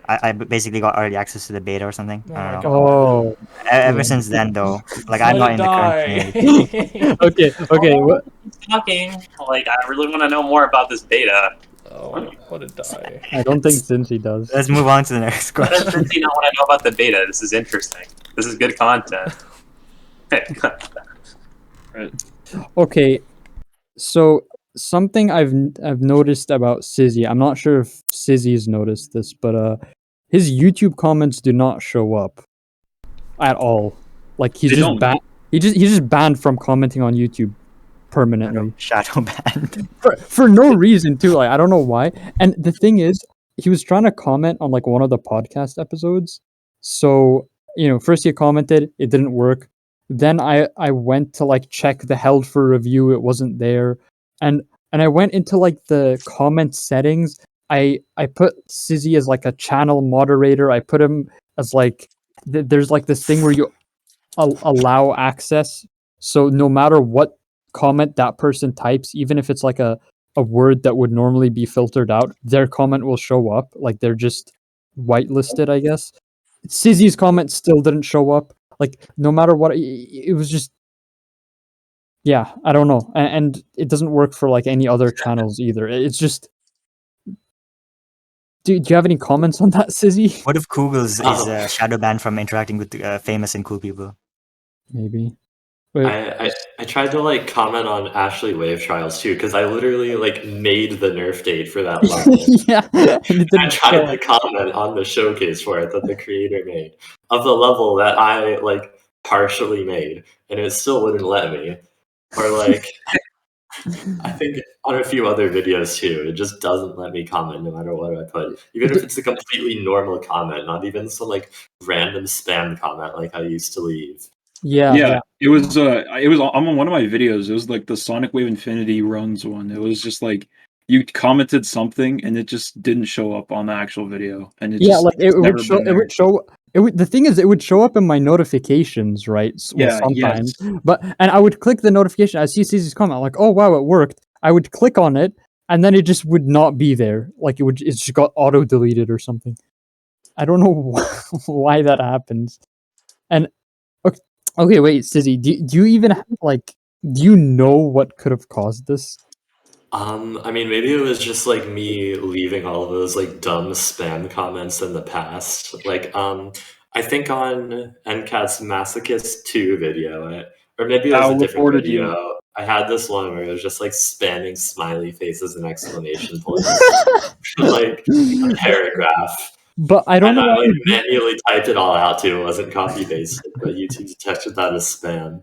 I basically got early access to the beta or something. Oh I my don't know. Oh. Ever Yeah. since then, though, like I'm not Let it in the current die. community. Okay. What? Talking. Like, I really want to know more about this beta. Oh, let it die. I don't think Cinci does. Let's move on to the next What does question. Cinci not want to know about the beta? This is interesting. This is good content. Right. Okay, so something I've noticed about Syzzi. I'm not sure if Syzzi's noticed this, but his YouTube comments do not show up at all. Like he's They just don't. banned. He's just banned from commenting on YouTube permanently Shadow banned. for no reason too. Like I don't know why. And the thing is, he was trying to comment on like one of the podcast episodes. So first he commented, it didn't work. Then I went to like check the held for review. It wasn't there, and I went into like the comment settings. I put Syzzi as like a channel moderator. I put him as like there's like this thing where you allow access. So no matter what comment that person types, even if it's like a word that would normally be filtered out, their comment will show up. Like they're just whitelisted, I guess. Syzzi's comment still didn't show up. Like no matter what, it was just yeah. I don't know, and it doesn't work for like any other channels either. It's just. Do you have any comments on that, Syzzi? What if Kugels is shadow banned from interacting with famous and cool people? Maybe. Wait, I tried to like comment on Ashley Wave Trials too because I literally like made the nerf date for that level. yeah, and it I didn't tried show. to comment on the showcase for it that the creator made of the level that I like partially made, and it still wouldn't let me. Or like, I think on a few other videos too, it just doesn't let me comment no matter what I put, even if it's a completely normal comment, not even some like random spam comment like I used to leave. Yeah. It was on one of my videos. It was like the Sonic Wave Infinity runs one. It was just like you commented something and it just didn't show up on the actual video, and it Yeah, just like it never would show. been It there. would show. The thing is, it would show up in my notifications, right? Well, Yeah, sometimes, yes. and I would click the notification. I see Cece's comment. I'm like, oh wow, it worked. I would click on it, and then it just would not be there. Like it just got auto deleted or something. I don't know why that happens. And okay, wait, Sizzy, do you even like? Do you know what could have caused this? I mean, maybe it was just like me leaving all of those like dumb spam comments in the past. Like, I think on NCAT's Masochist 2 video, or maybe it was I a different reported video. you. I had this one where it was just like spamming smiley faces and exclamation points, for, like a paragraph. But I don't And know I why like you do. manually typed it all out too. It wasn't copy pasted, but YouTube detected that as spam.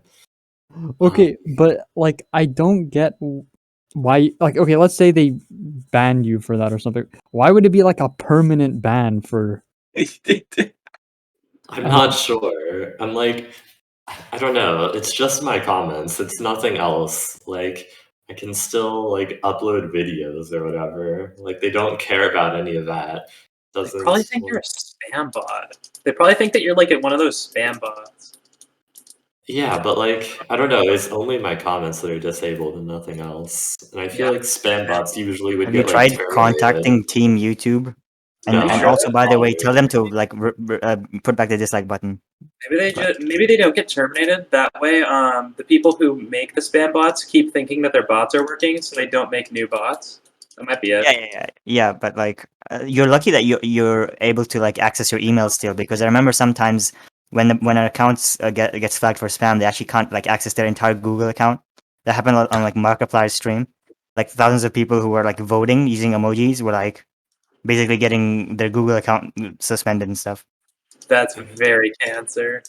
Okay, but like I don't get why. Like, okay, let's say they banned you for that or something. Why would it be like a permanent ban for? I'm not sure. I'm like, I don't know. It's just my comments. It's nothing else. Like, I can still like upload videos or whatever. Like, they don't care about any of that. They Doesn't. probably think you're a spam bot. They probably think that you're like one of those spam bots. Yeah, but like, I don't know. It's only my comments that are disabled and nothing else. And I feel Yeah. like spam bots usually would Have you get like tried contacting Team YouTube? And No, and sure also, that by the way, probably. tell them to like put back the dislike button. Maybe they don't get terminated. That way, the people who make the spam bots keep thinking that their bots are working, so they don't make new bots. That might be it. Yeah. But like, you're lucky that you're able to like access your email still, because I remember sometimes when an account gets flagged for spam, they actually can't like access their entire Google account. That happened on like Markiplier's stream. Like thousands of people who were like voting using emojis were like basically getting their Google account suspended and stuff. That's very cancer.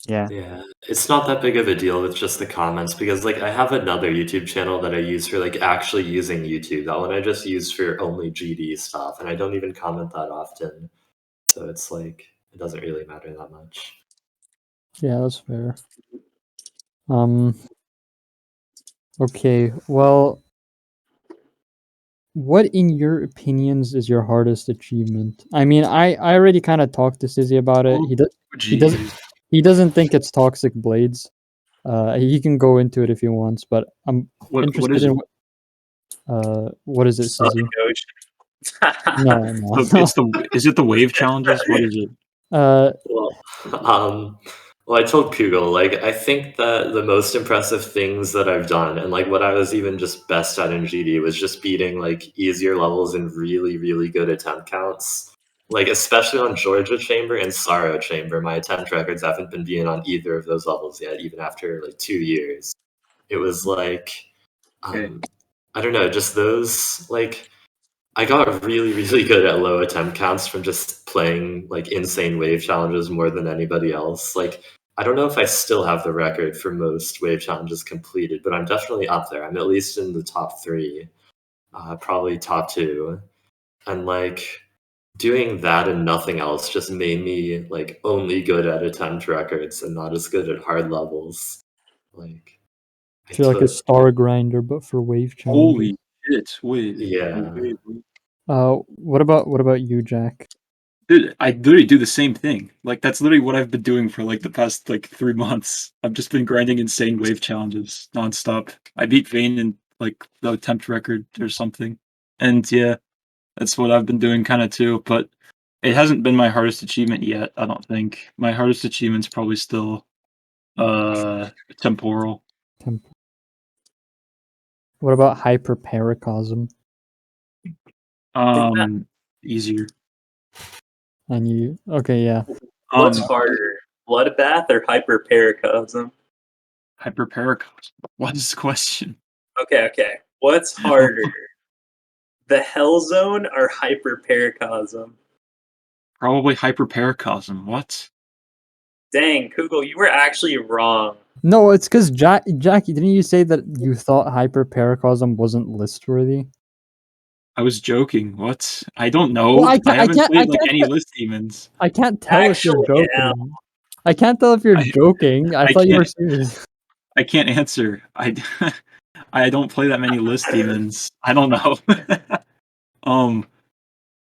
Yeah. Yeah, it's not that big of a deal with just the comments because like I have another YouTube channel that I use for like actually using YouTube. That one I just use for only GD stuff, and I don't even comment that often. So it's like it doesn't really matter that much. Yeah, that's fair. Okay, well, what in your opinions is your hardest achievement? I mean, I already kind of talked to Syzzi about it. He doesn't think it's toxic blades. He can go into it if he wants, but I'm What interested is in it? what is it, Sucking Syzzi? ocean. No, Is it the wave challenges? What is it? Well, well, I told Kugel, like, I think that the most impressive things that I've done, and like what I was even just best at in GD, was just beating like easier levels and really, really good attempt counts. Like, especially on Georgia Chamber and Sorrow Chamber, my attempt records haven't been beaten on either of those levels yet, even after like 2 years. It was like, Okay. I don't know, just those, like, I got really, really good at low attempt counts from just playing like insane wave challenges more than anybody else. Like, I don't know if I still have the record for most wave challenges completed, but I'm definitely up there. I'm at least in the top 3, probably top 2. And like doing that and nothing else just made me like only good at attempt records and not as good at hard levels. Like, I You're like a took, star grinder, but for wave challenges. Holy shit! Wait. yeah. What about you, Jack? Dude, I literally do the same thing. Like that's literally what I've been doing for like the past like 3 months. I've just been grinding insane wave challenges nonstop. I beat Vayne in like the attempt record or something. And yeah, that's what I've been doing kind of too. But it hasn't been my hardest achievement yet, I don't think. My hardest achievement's probably still temporal. What about hyperparacosm? Easier. And you? Okay, yeah. What's harder, bloodbath or hyperparacosm? Hyperparacosm. What is the question? Okay. What's harder, the hell zone or hyperparacosm? Probably hyperparacosm. What? Dang, Kugel, you were actually wrong. No, it's because Jackie, didn't you say that you thought hyperparacosm wasn't list worthy? I was joking. What? I don't know. Well, I haven't played like any list demons. I can't tell if you're Actually, joking. I can't tell if you're joking. I thought you were serious. I can't answer. I don't play that many list demons. I don't know.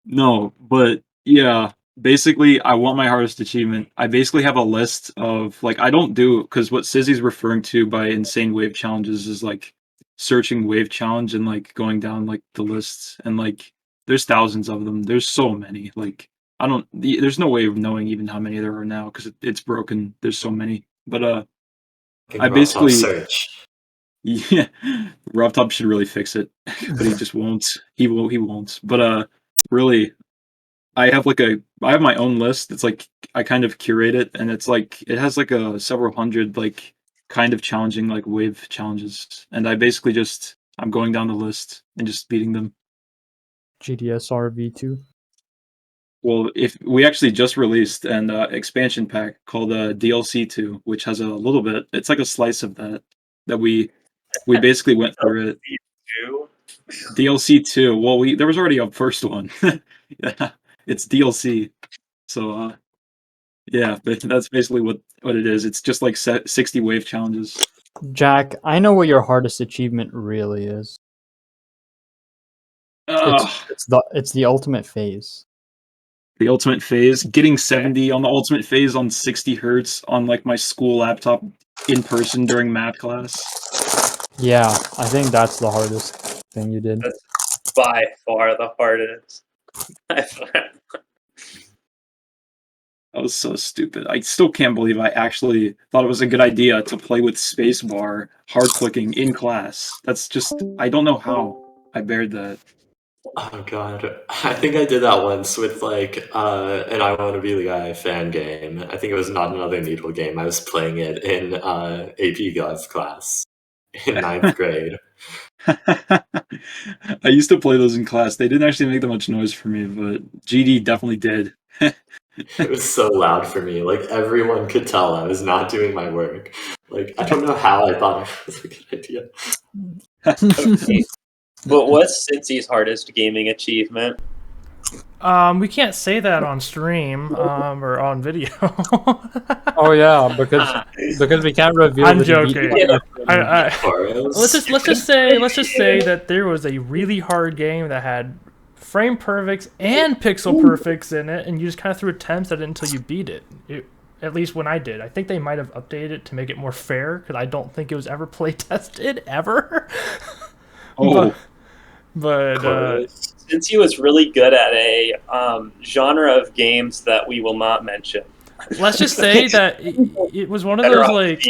No, but yeah, basically I want my hardest achievement. I basically have a list of like I don't do because what Syzzi's referring to by insane wave challenges is like searching wave challenge and like going down like the lists and like there's thousands of them. There's so many. Like I don't there's no way of knowing even how many there are now because it's broken. There's so many. But I Talking about top basically search. Yeah, Rob Top should really fix it, but he just won't. He will. He won't. But really, I have I have my own list. It's like I kind of curate it, and it's like it has like a several hundred like kind of challenging like wave challenges, and I basically just I'm going down the list and just beating them. GDSR V2. Well, if we actually just released an expansion pack called DLC 2, which has a little bit. It's like a slice of that we basically went through it. Two? DLC 2. Well, there was already a first one. Yeah, it's DLC. So yeah, but that's basically what it is. It's just like 60 wave challenges. Jack, I know what your hardest achievement really is. Ugh, It's the ultimate phase. the ultimate phase, getting 70 on the ultimate phase on 60 hertz on like my school laptop in person during math class. Yeah, I think that's the hardest thing you did. That's by far the hardest. That was so stupid. I still can't believe I actually thought it was a good idea to play with spacebar hard clicking in class. That's just I don't know how I bared that. Oh god, I think I did that once with like an I Want to Be the Guy fan game. I think it was Not Another Needle game. I was playing it in AP Gov class in ninth grade. I used to play those in class. They didn't actually make that much noise for me, but GD definitely did. It was so loud for me. Like everyone could tell I was not doing my work. Like I don't know how I thought it was a good idea. Okay. But what's Cinci's hardest gaming achievement? We can't say that on stream or on video. Oh yeah, because we can't reveal. I'm that he beat joking. you. Let's just say that there was a really hard game that had frame perfects and pixel perfects in it, and you just kind of threw attempts at it until you beat it. At least when I did. I think they might have updated it to make it more fair, because I don't think it was ever play tested ever. Oh, but Cinci was really good at a genre of games that we will not mention. let's just say that it was one of those like,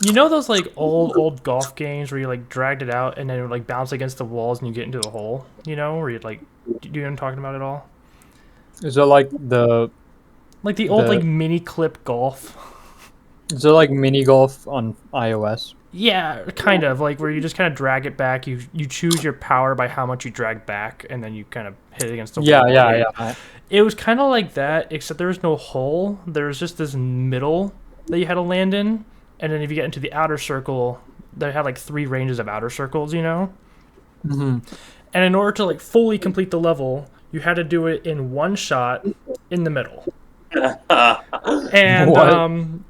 you know, those like old golf games where you like dragged it out and then it would like bounce against the walls and you get into a hole, you know, where you like, do you know what I'm talking about at all? Is it like the old like mini clip golf? Is it like mini golf on iOS? Yeah, kind of like where you just kind of drag it back. You choose your power by how much you drag back, and then you kind of hit it against the wall. Yeah. It was kind of like that, except there was no hole. There was just this middle that you had to land in, and then if you get into the outer circle, they had like 3 ranges of outer circles, you know. Mm-hmm. And in order to like fully complete the level, you had to do it in one shot in the middle. And What?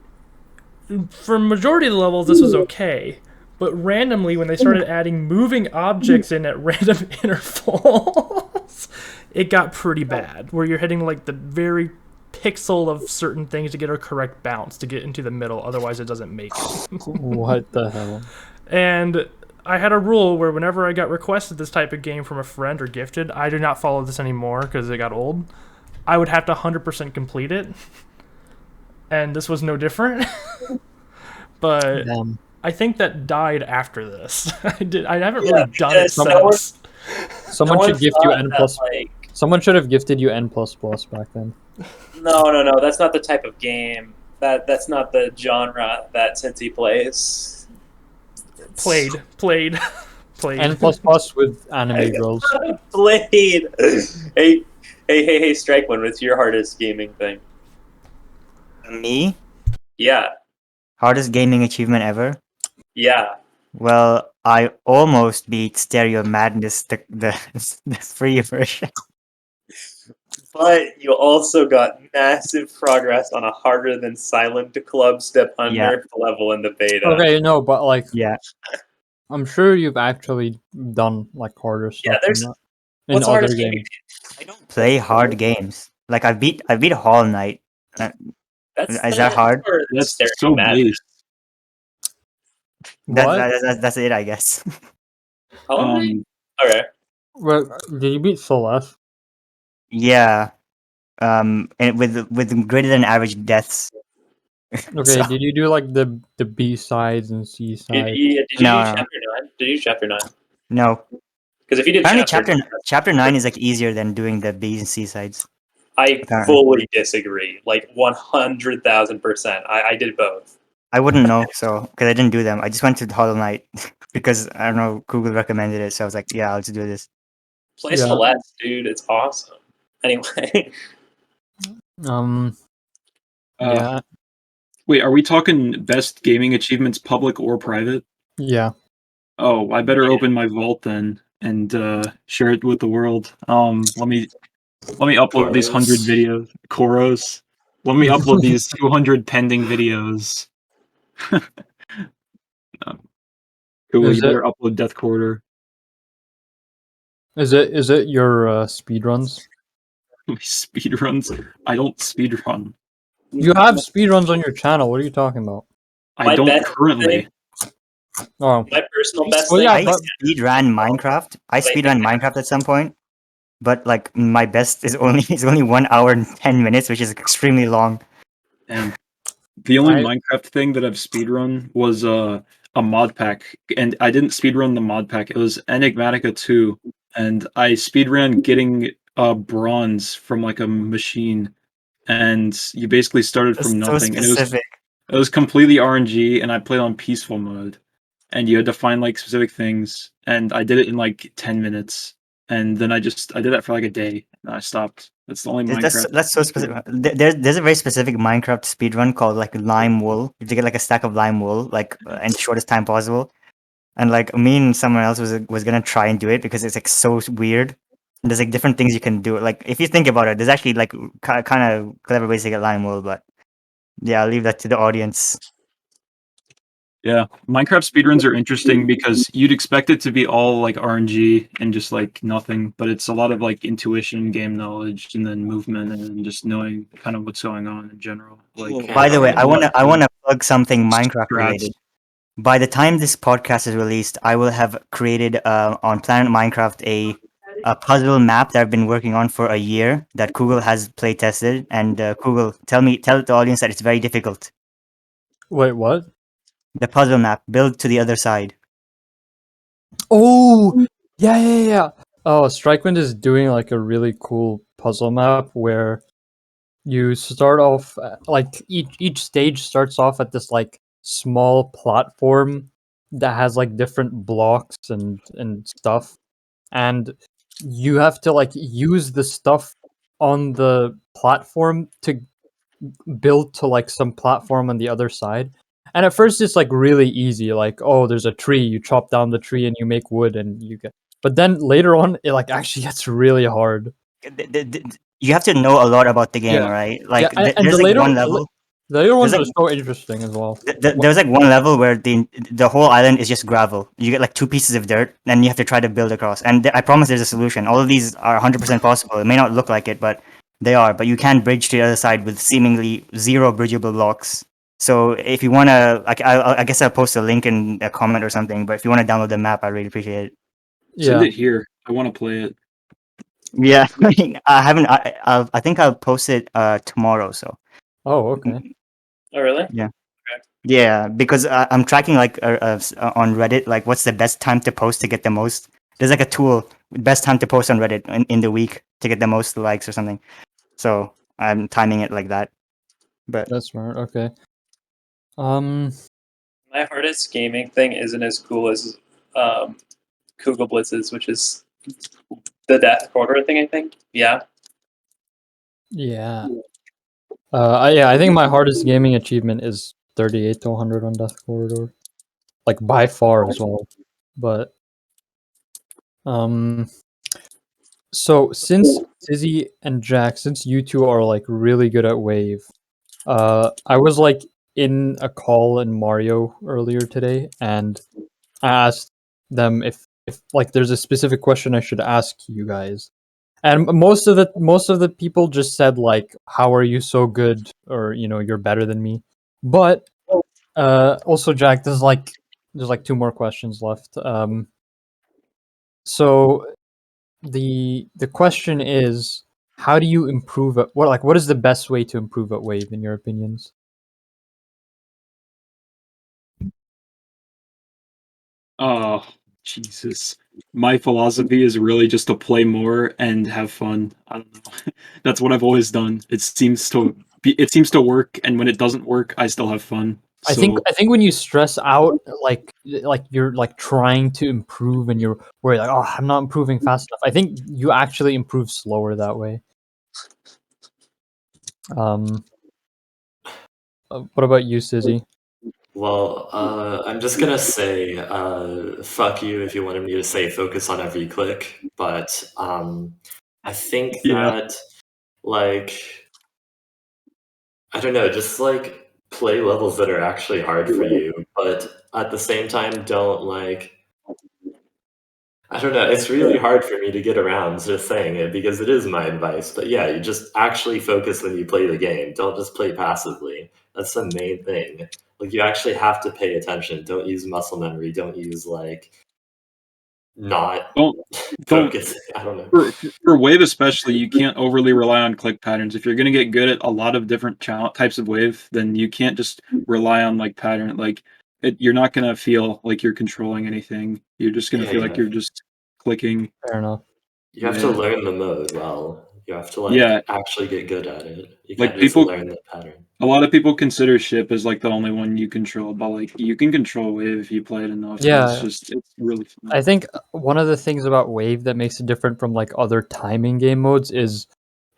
for majority of the levels, this was okay. But randomly, when they started adding moving objects in at random intervals, it got pretty bad. Where you're hitting like the very pixel of certain things to get a correct bounce to get into the middle. Otherwise, it doesn't make it. What the hell? And I had a rule where whenever I got requested this type of game from a friend or gifted, I do not follow this anymore because it got old. I would have to 100% complete it. And this was no different. But Damn. I think that died after this. I haven't really done it because since. Someone should gift you N plus. Like, Someone should have gifted you N plus back then. no, that's not the type of game. That's not the genre that Cinci plays. Played. N plus with anime girls. Played. Hey, Strikewind, what's your hardest gaming thing? Me? Yeah, Hardest gaming achievement ever? yeah. Well, I almost beat Stereo Madness, the free version. But you also got massive progress on a harder than Silent Club Step Unnerf level in the beta. Okay, no, but like, Yeah. I'm sure you've actually done like harder stuff. Yeah, there's- in What's the other hardest games. gaming? I don't play hard games. Like I beat Hall Knight. Is that hard? that's Stereo so Madness. base. That's it, I guess. Oh, okay. Well, did you beat Celeste? Yeah. And with greater than average deaths. Okay, So- did you do like the B sides and C Did sides? you No, do no. chapter 9? Did you do chapter 9? No. Because if you did Apparently, chapter, chapter 9 is like easier than doing the B and C sides. I Apparently. fully disagree. Like 100,000%. I did both. I wouldn't know, so because I didn't do them. I just went to Hollow Knight because I don't know, Google recommended it, so I was like, yeah, I'll just do this. Play Yeah. Celeste, dude. It's awesome. Anyway, Um. Uh, Yeah. Wait, are we talking best gaming achievements, public or private? Yeah. Oh, I better open my vault then and share it with the world. Let me upload these 100 Koros. videos. Koros. Let me upload these 200 pending videos. Google, Is you it better upload Death Quarter. is it your speedruns? Speedruns. I don't speedrun. You have speedruns on your channel. What are you talking about? I My don't best currently. Oh, my personal best well, thing. yeah, I but speedran Minecraft. I speedran Minecraft at some point, but like my best is only 1 hour and 10 minutes, which is extremely long. Damn. The only I Minecraft thing that I've speedrun was a mod pack, and I didn't speedrun the mod pack. It was Enigmatica 2, and I speedran getting bronze from like a machine, and you basically started That's from so nothing, and specific. it was completely RNG, and I played on peaceful mode, and you had to find like specific things, and I did it in like 10 minutes, and then I did that for like a day, and I stopped. That's the only Minecraft. That's so specific. There's a very specific Minecraft speedrun called like lime wool. You have to get like a stack of lime wool, like in the shortest time possible. And like me and someone else was gonna try and do it because it's like so weird. And there's like different things you can do. Like if you think about it, there's actually like kind of clever ways to get lime wool, but yeah, I'll leave that to the audience. Yeah, Minecraft speedruns are interesting because you'd expect it to be all like RNG and just like nothing, but it's a lot of like intuition, game knowledge, and then movement and just knowing kind of what's going on in general. Like, By the way, I uh, wanna plug something Minecraft strats. related. By the time this podcast is released, I will have created on Planet Minecraft a puzzle map that I've been working on for a year that Google has play tested. And Google, tell the audience that it's very difficult. wait, what? The puzzle map, build to the other side. Oh, yeah. Oh, Strikewind is doing like a really cool puzzle map where you start off like each stage starts off at this like small platform that has like different blocks and stuff, and you have to like use the stuff on the platform to build to like some platform on the other side. And at first it's like really easy, like, oh, there's a tree, you chop down the tree and you make wood and you get, but then later on it like actually gets really hard. You have to know a lot about the game, Yeah, right? yeah, Like and there's like one level. the later There's ones like are so interesting as well. there's like one level where the whole island is just gravel. You get like two pieces of dirt, and you have to try to build across. And I promise there's a solution. All of these are 100% possible. It may not look like it, but they are. But you can bridge to the other side with seemingly zero bridgeable blocks. So if you wanna, I guess I'll post a link in a comment or something. But if you wanna download the map, I really appreciate it. Send Yeah. it here. I want to play it. Yeah, I haven't. I think I'll post it tomorrow. So Oh, okay. Oh, really? yeah. Yeah, because I'm tracking like on Reddit, like what's the best time to post to get the most. There's like a tool, best time to post on Reddit in the week to get the most likes or something. So I'm timing it like that. But That's smart. Okay. Um. My hardest gaming thing isn't as cool as Kugel Blitzes, which is the Death Quarter thing, I think. Yeah. Yeah. I think my hardest gaming achievement is 38 to 100 on Death Corridor, like by far as well. But um, so since Syzzi and Jack, since you two are like really good at Wave, I was like in a call in Mario earlier today, and I asked them if like there's a specific question I should ask you guys. And most of the people just said like, "How are you so good?" or "You're better than me." But also, Jack, there's like two more questions left. So the question is, how do you improve at what is the best way to improve at Wave in your opinions? Oh, Jesus. My philosophy is really just to play more and have fun. I don't know. That's what I've always done. It seems to work, and when it doesn't work, I still have fun. I think when you stress out, like you're like trying to improve, and you're worried like, oh, I'm not improving fast enough. I think you actually improve slower that way. What about you, Syzzi? Well, I'm just gonna say, fuck you if you wanted me to say focus on every click, but I think Yeah. that, like, I don't know, just like play levels that are actually hard for you, but at the same time, don't like. I don't know. It's really hard for me to get around just saying it because it is my advice. But yeah, you just actually focus when you play the game. Don't just play passively. That's the main thing. Like you actually have to pay attention. Don't use muscle memory. Don't use like not Don't focusing. I don't know. for wave especially, you can't overly rely on click patterns. If you're gonna get good at a lot of different types of wave, then you can't just rely on like pattern. Like you're not gonna feel like you're controlling anything. You're just gonna feel like you're just clicking. Fair enough. You have to learn the mode well. You have to like Yeah. actually get good at it. You Like can't just people- learn the pattern. A lot of people consider ship as like the only one you control, but like you can control wave if you play it enough. Yeah. It's really fun. I think one of the things about Wave that makes it different from like other timing game modes is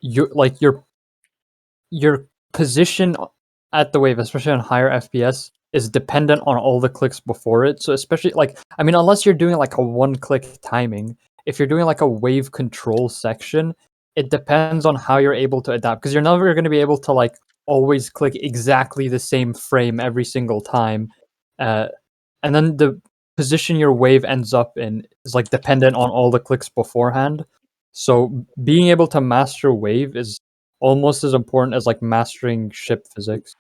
your position at the wave, especially on higher FPS, is dependent on all the clicks before it. So especially like, I mean, unless you're doing like a one-click timing, if you're doing like a wave control section, it depends on how you're able to adapt, because you're never going to be able to like always click exactly the same frame every single time, and then the position your wave ends up in is like dependent on all the clicks beforehand. So being able to master wave is almost as important as like mastering ship physics.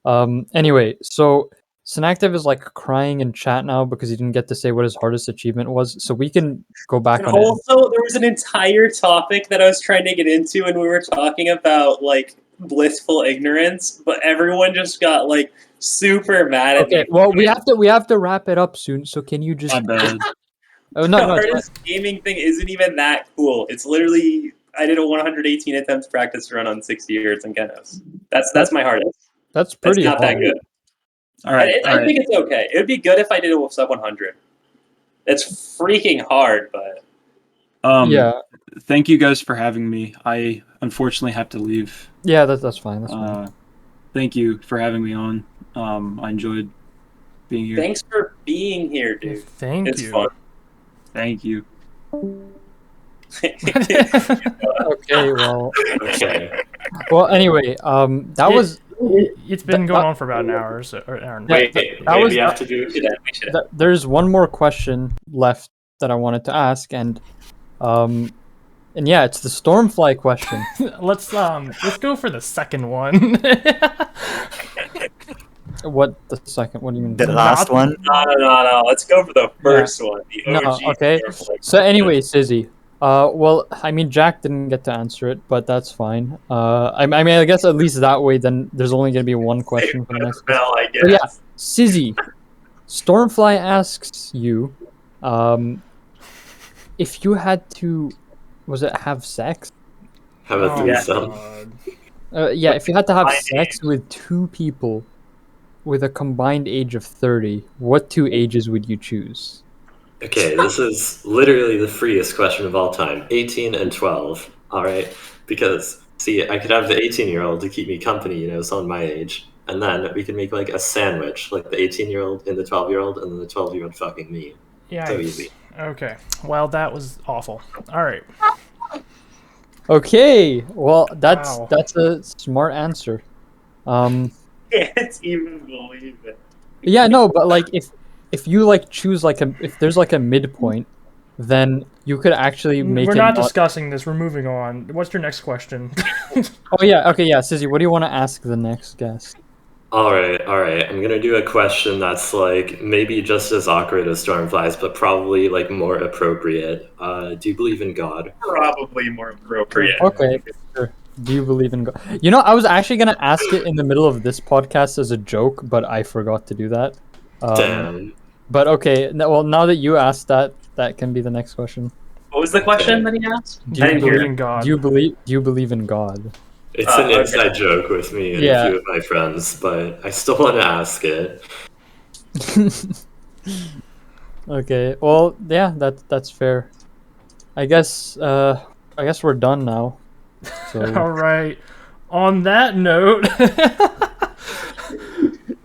Anyway, so Synactive is like crying in chat now because he didn't get to say what his hardest achievement was. So we can go back And on it. also, there was an entire topic that I was trying to get into, and we were talking about like blissful ignorance, but everyone just got like super mad at Okay, me. well we have to wrap it up soon. So can you just? My bad. Oh no, The no. It's hardest gaming thing isn't even that cool. It's literally I did a 118 attempts practice run on 60 years in Genos. That's my hardest. that's That's pretty not that hard. good. All right. I think it's okay. It would be good if I did it with sub 100. It's freaking hard, but Yeah, Thank you guys for having me. I unfortunately have to leave. yeah. That's fine. That's fine. Thank you for having me on. I enjoyed being here. thanks for being here, dude. Thank It's you. fun. Thank you. Okay, well, Okay. well. Anyway, that Yeah. was. It's been going on for about an hour or so. Or an hour and a half. Wait, that was- we have to do. We should end. There's one more question left that I wanted to ask, and yeah, it's the Stormfly question. Let's go for the second one. What the second? What do you mean? The last Not- one. No. Let's go for the first one. The No, OG. okay. Stormfly. So anyway, Syzzi. Well, I mean, Jack didn't get to answer it, but that's fine. I mean, I guess at least that way, then there's only gonna be one question for the next. Well, I guess. So yeah, Syzzi. Stormfly asks you, if you had to, was it have sex? Have a Oh, threesome. God. Yeah, if you had to have My sex with two people with a combined age of 30, what two ages would you choose? Okay, this is literally the freest question of all time. 18 and 12. All right, because see, I could have the 18-year-old to keep me company, you know, someone my age, and then we could make like a sandwich, like the 18-year-old and the 12-year-old, and then the 12-year-old fucking me. Yeah. So easy. Okay. Well, that was awful. All right. Okay, well that's Wow. that's a smart answer. Can't even believe it. Yeah, no, but like if you like choose like if there's like a midpoint, then you could actually make We're it not discussing this. We're moving on. What's your next question? Oh yeah, okay, yeah, Syzzi, what do you want to ask the next guest? All right. I'm gonna do a question that's like maybe just as awkward as Stormflies, but probably like more appropriate. Do you believe in God? Probably more appropriate. Okay, sure. Do you believe in God? You know, I was actually gonna ask it in the middle of this podcast as a joke, but I forgot to do that. Damn. But okay, well, now that you asked that, that can be the next question. What was the question that he asked? Do I you didn't hear believe it. in God? Do you believe in God? It's an okay. inside joke with me and Yeah. a few of my friends, but I still want to ask it. Okay. Well, yeah, that's fair. I guess we're done now. So All right. On that note,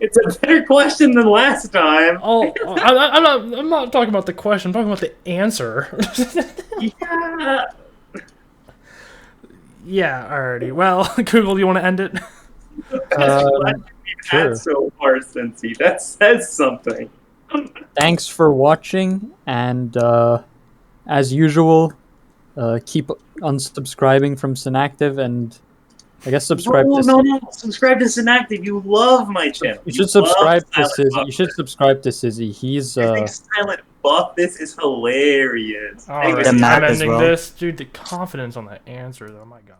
It's a better question than last time. I'm not talking about the question. I'm talking about the answer. Yeah. Yeah, alrighty. Well, Google, do you want to end it? Best question we've sure. had so far, Cinci. That says something. Thanks for watching, and as usual, keep unsubscribing from Synactive, and I guess subscribe to. No. Subscribe to Synactive. You love my channel. You should subscribe to Silent Syzzi. Buff. You should subscribe to Syzzi. He's You think Silent Buff? This is hilarious. Alright, The I'm map as ending well. this. Dude, the confidence on that answer, though, my god.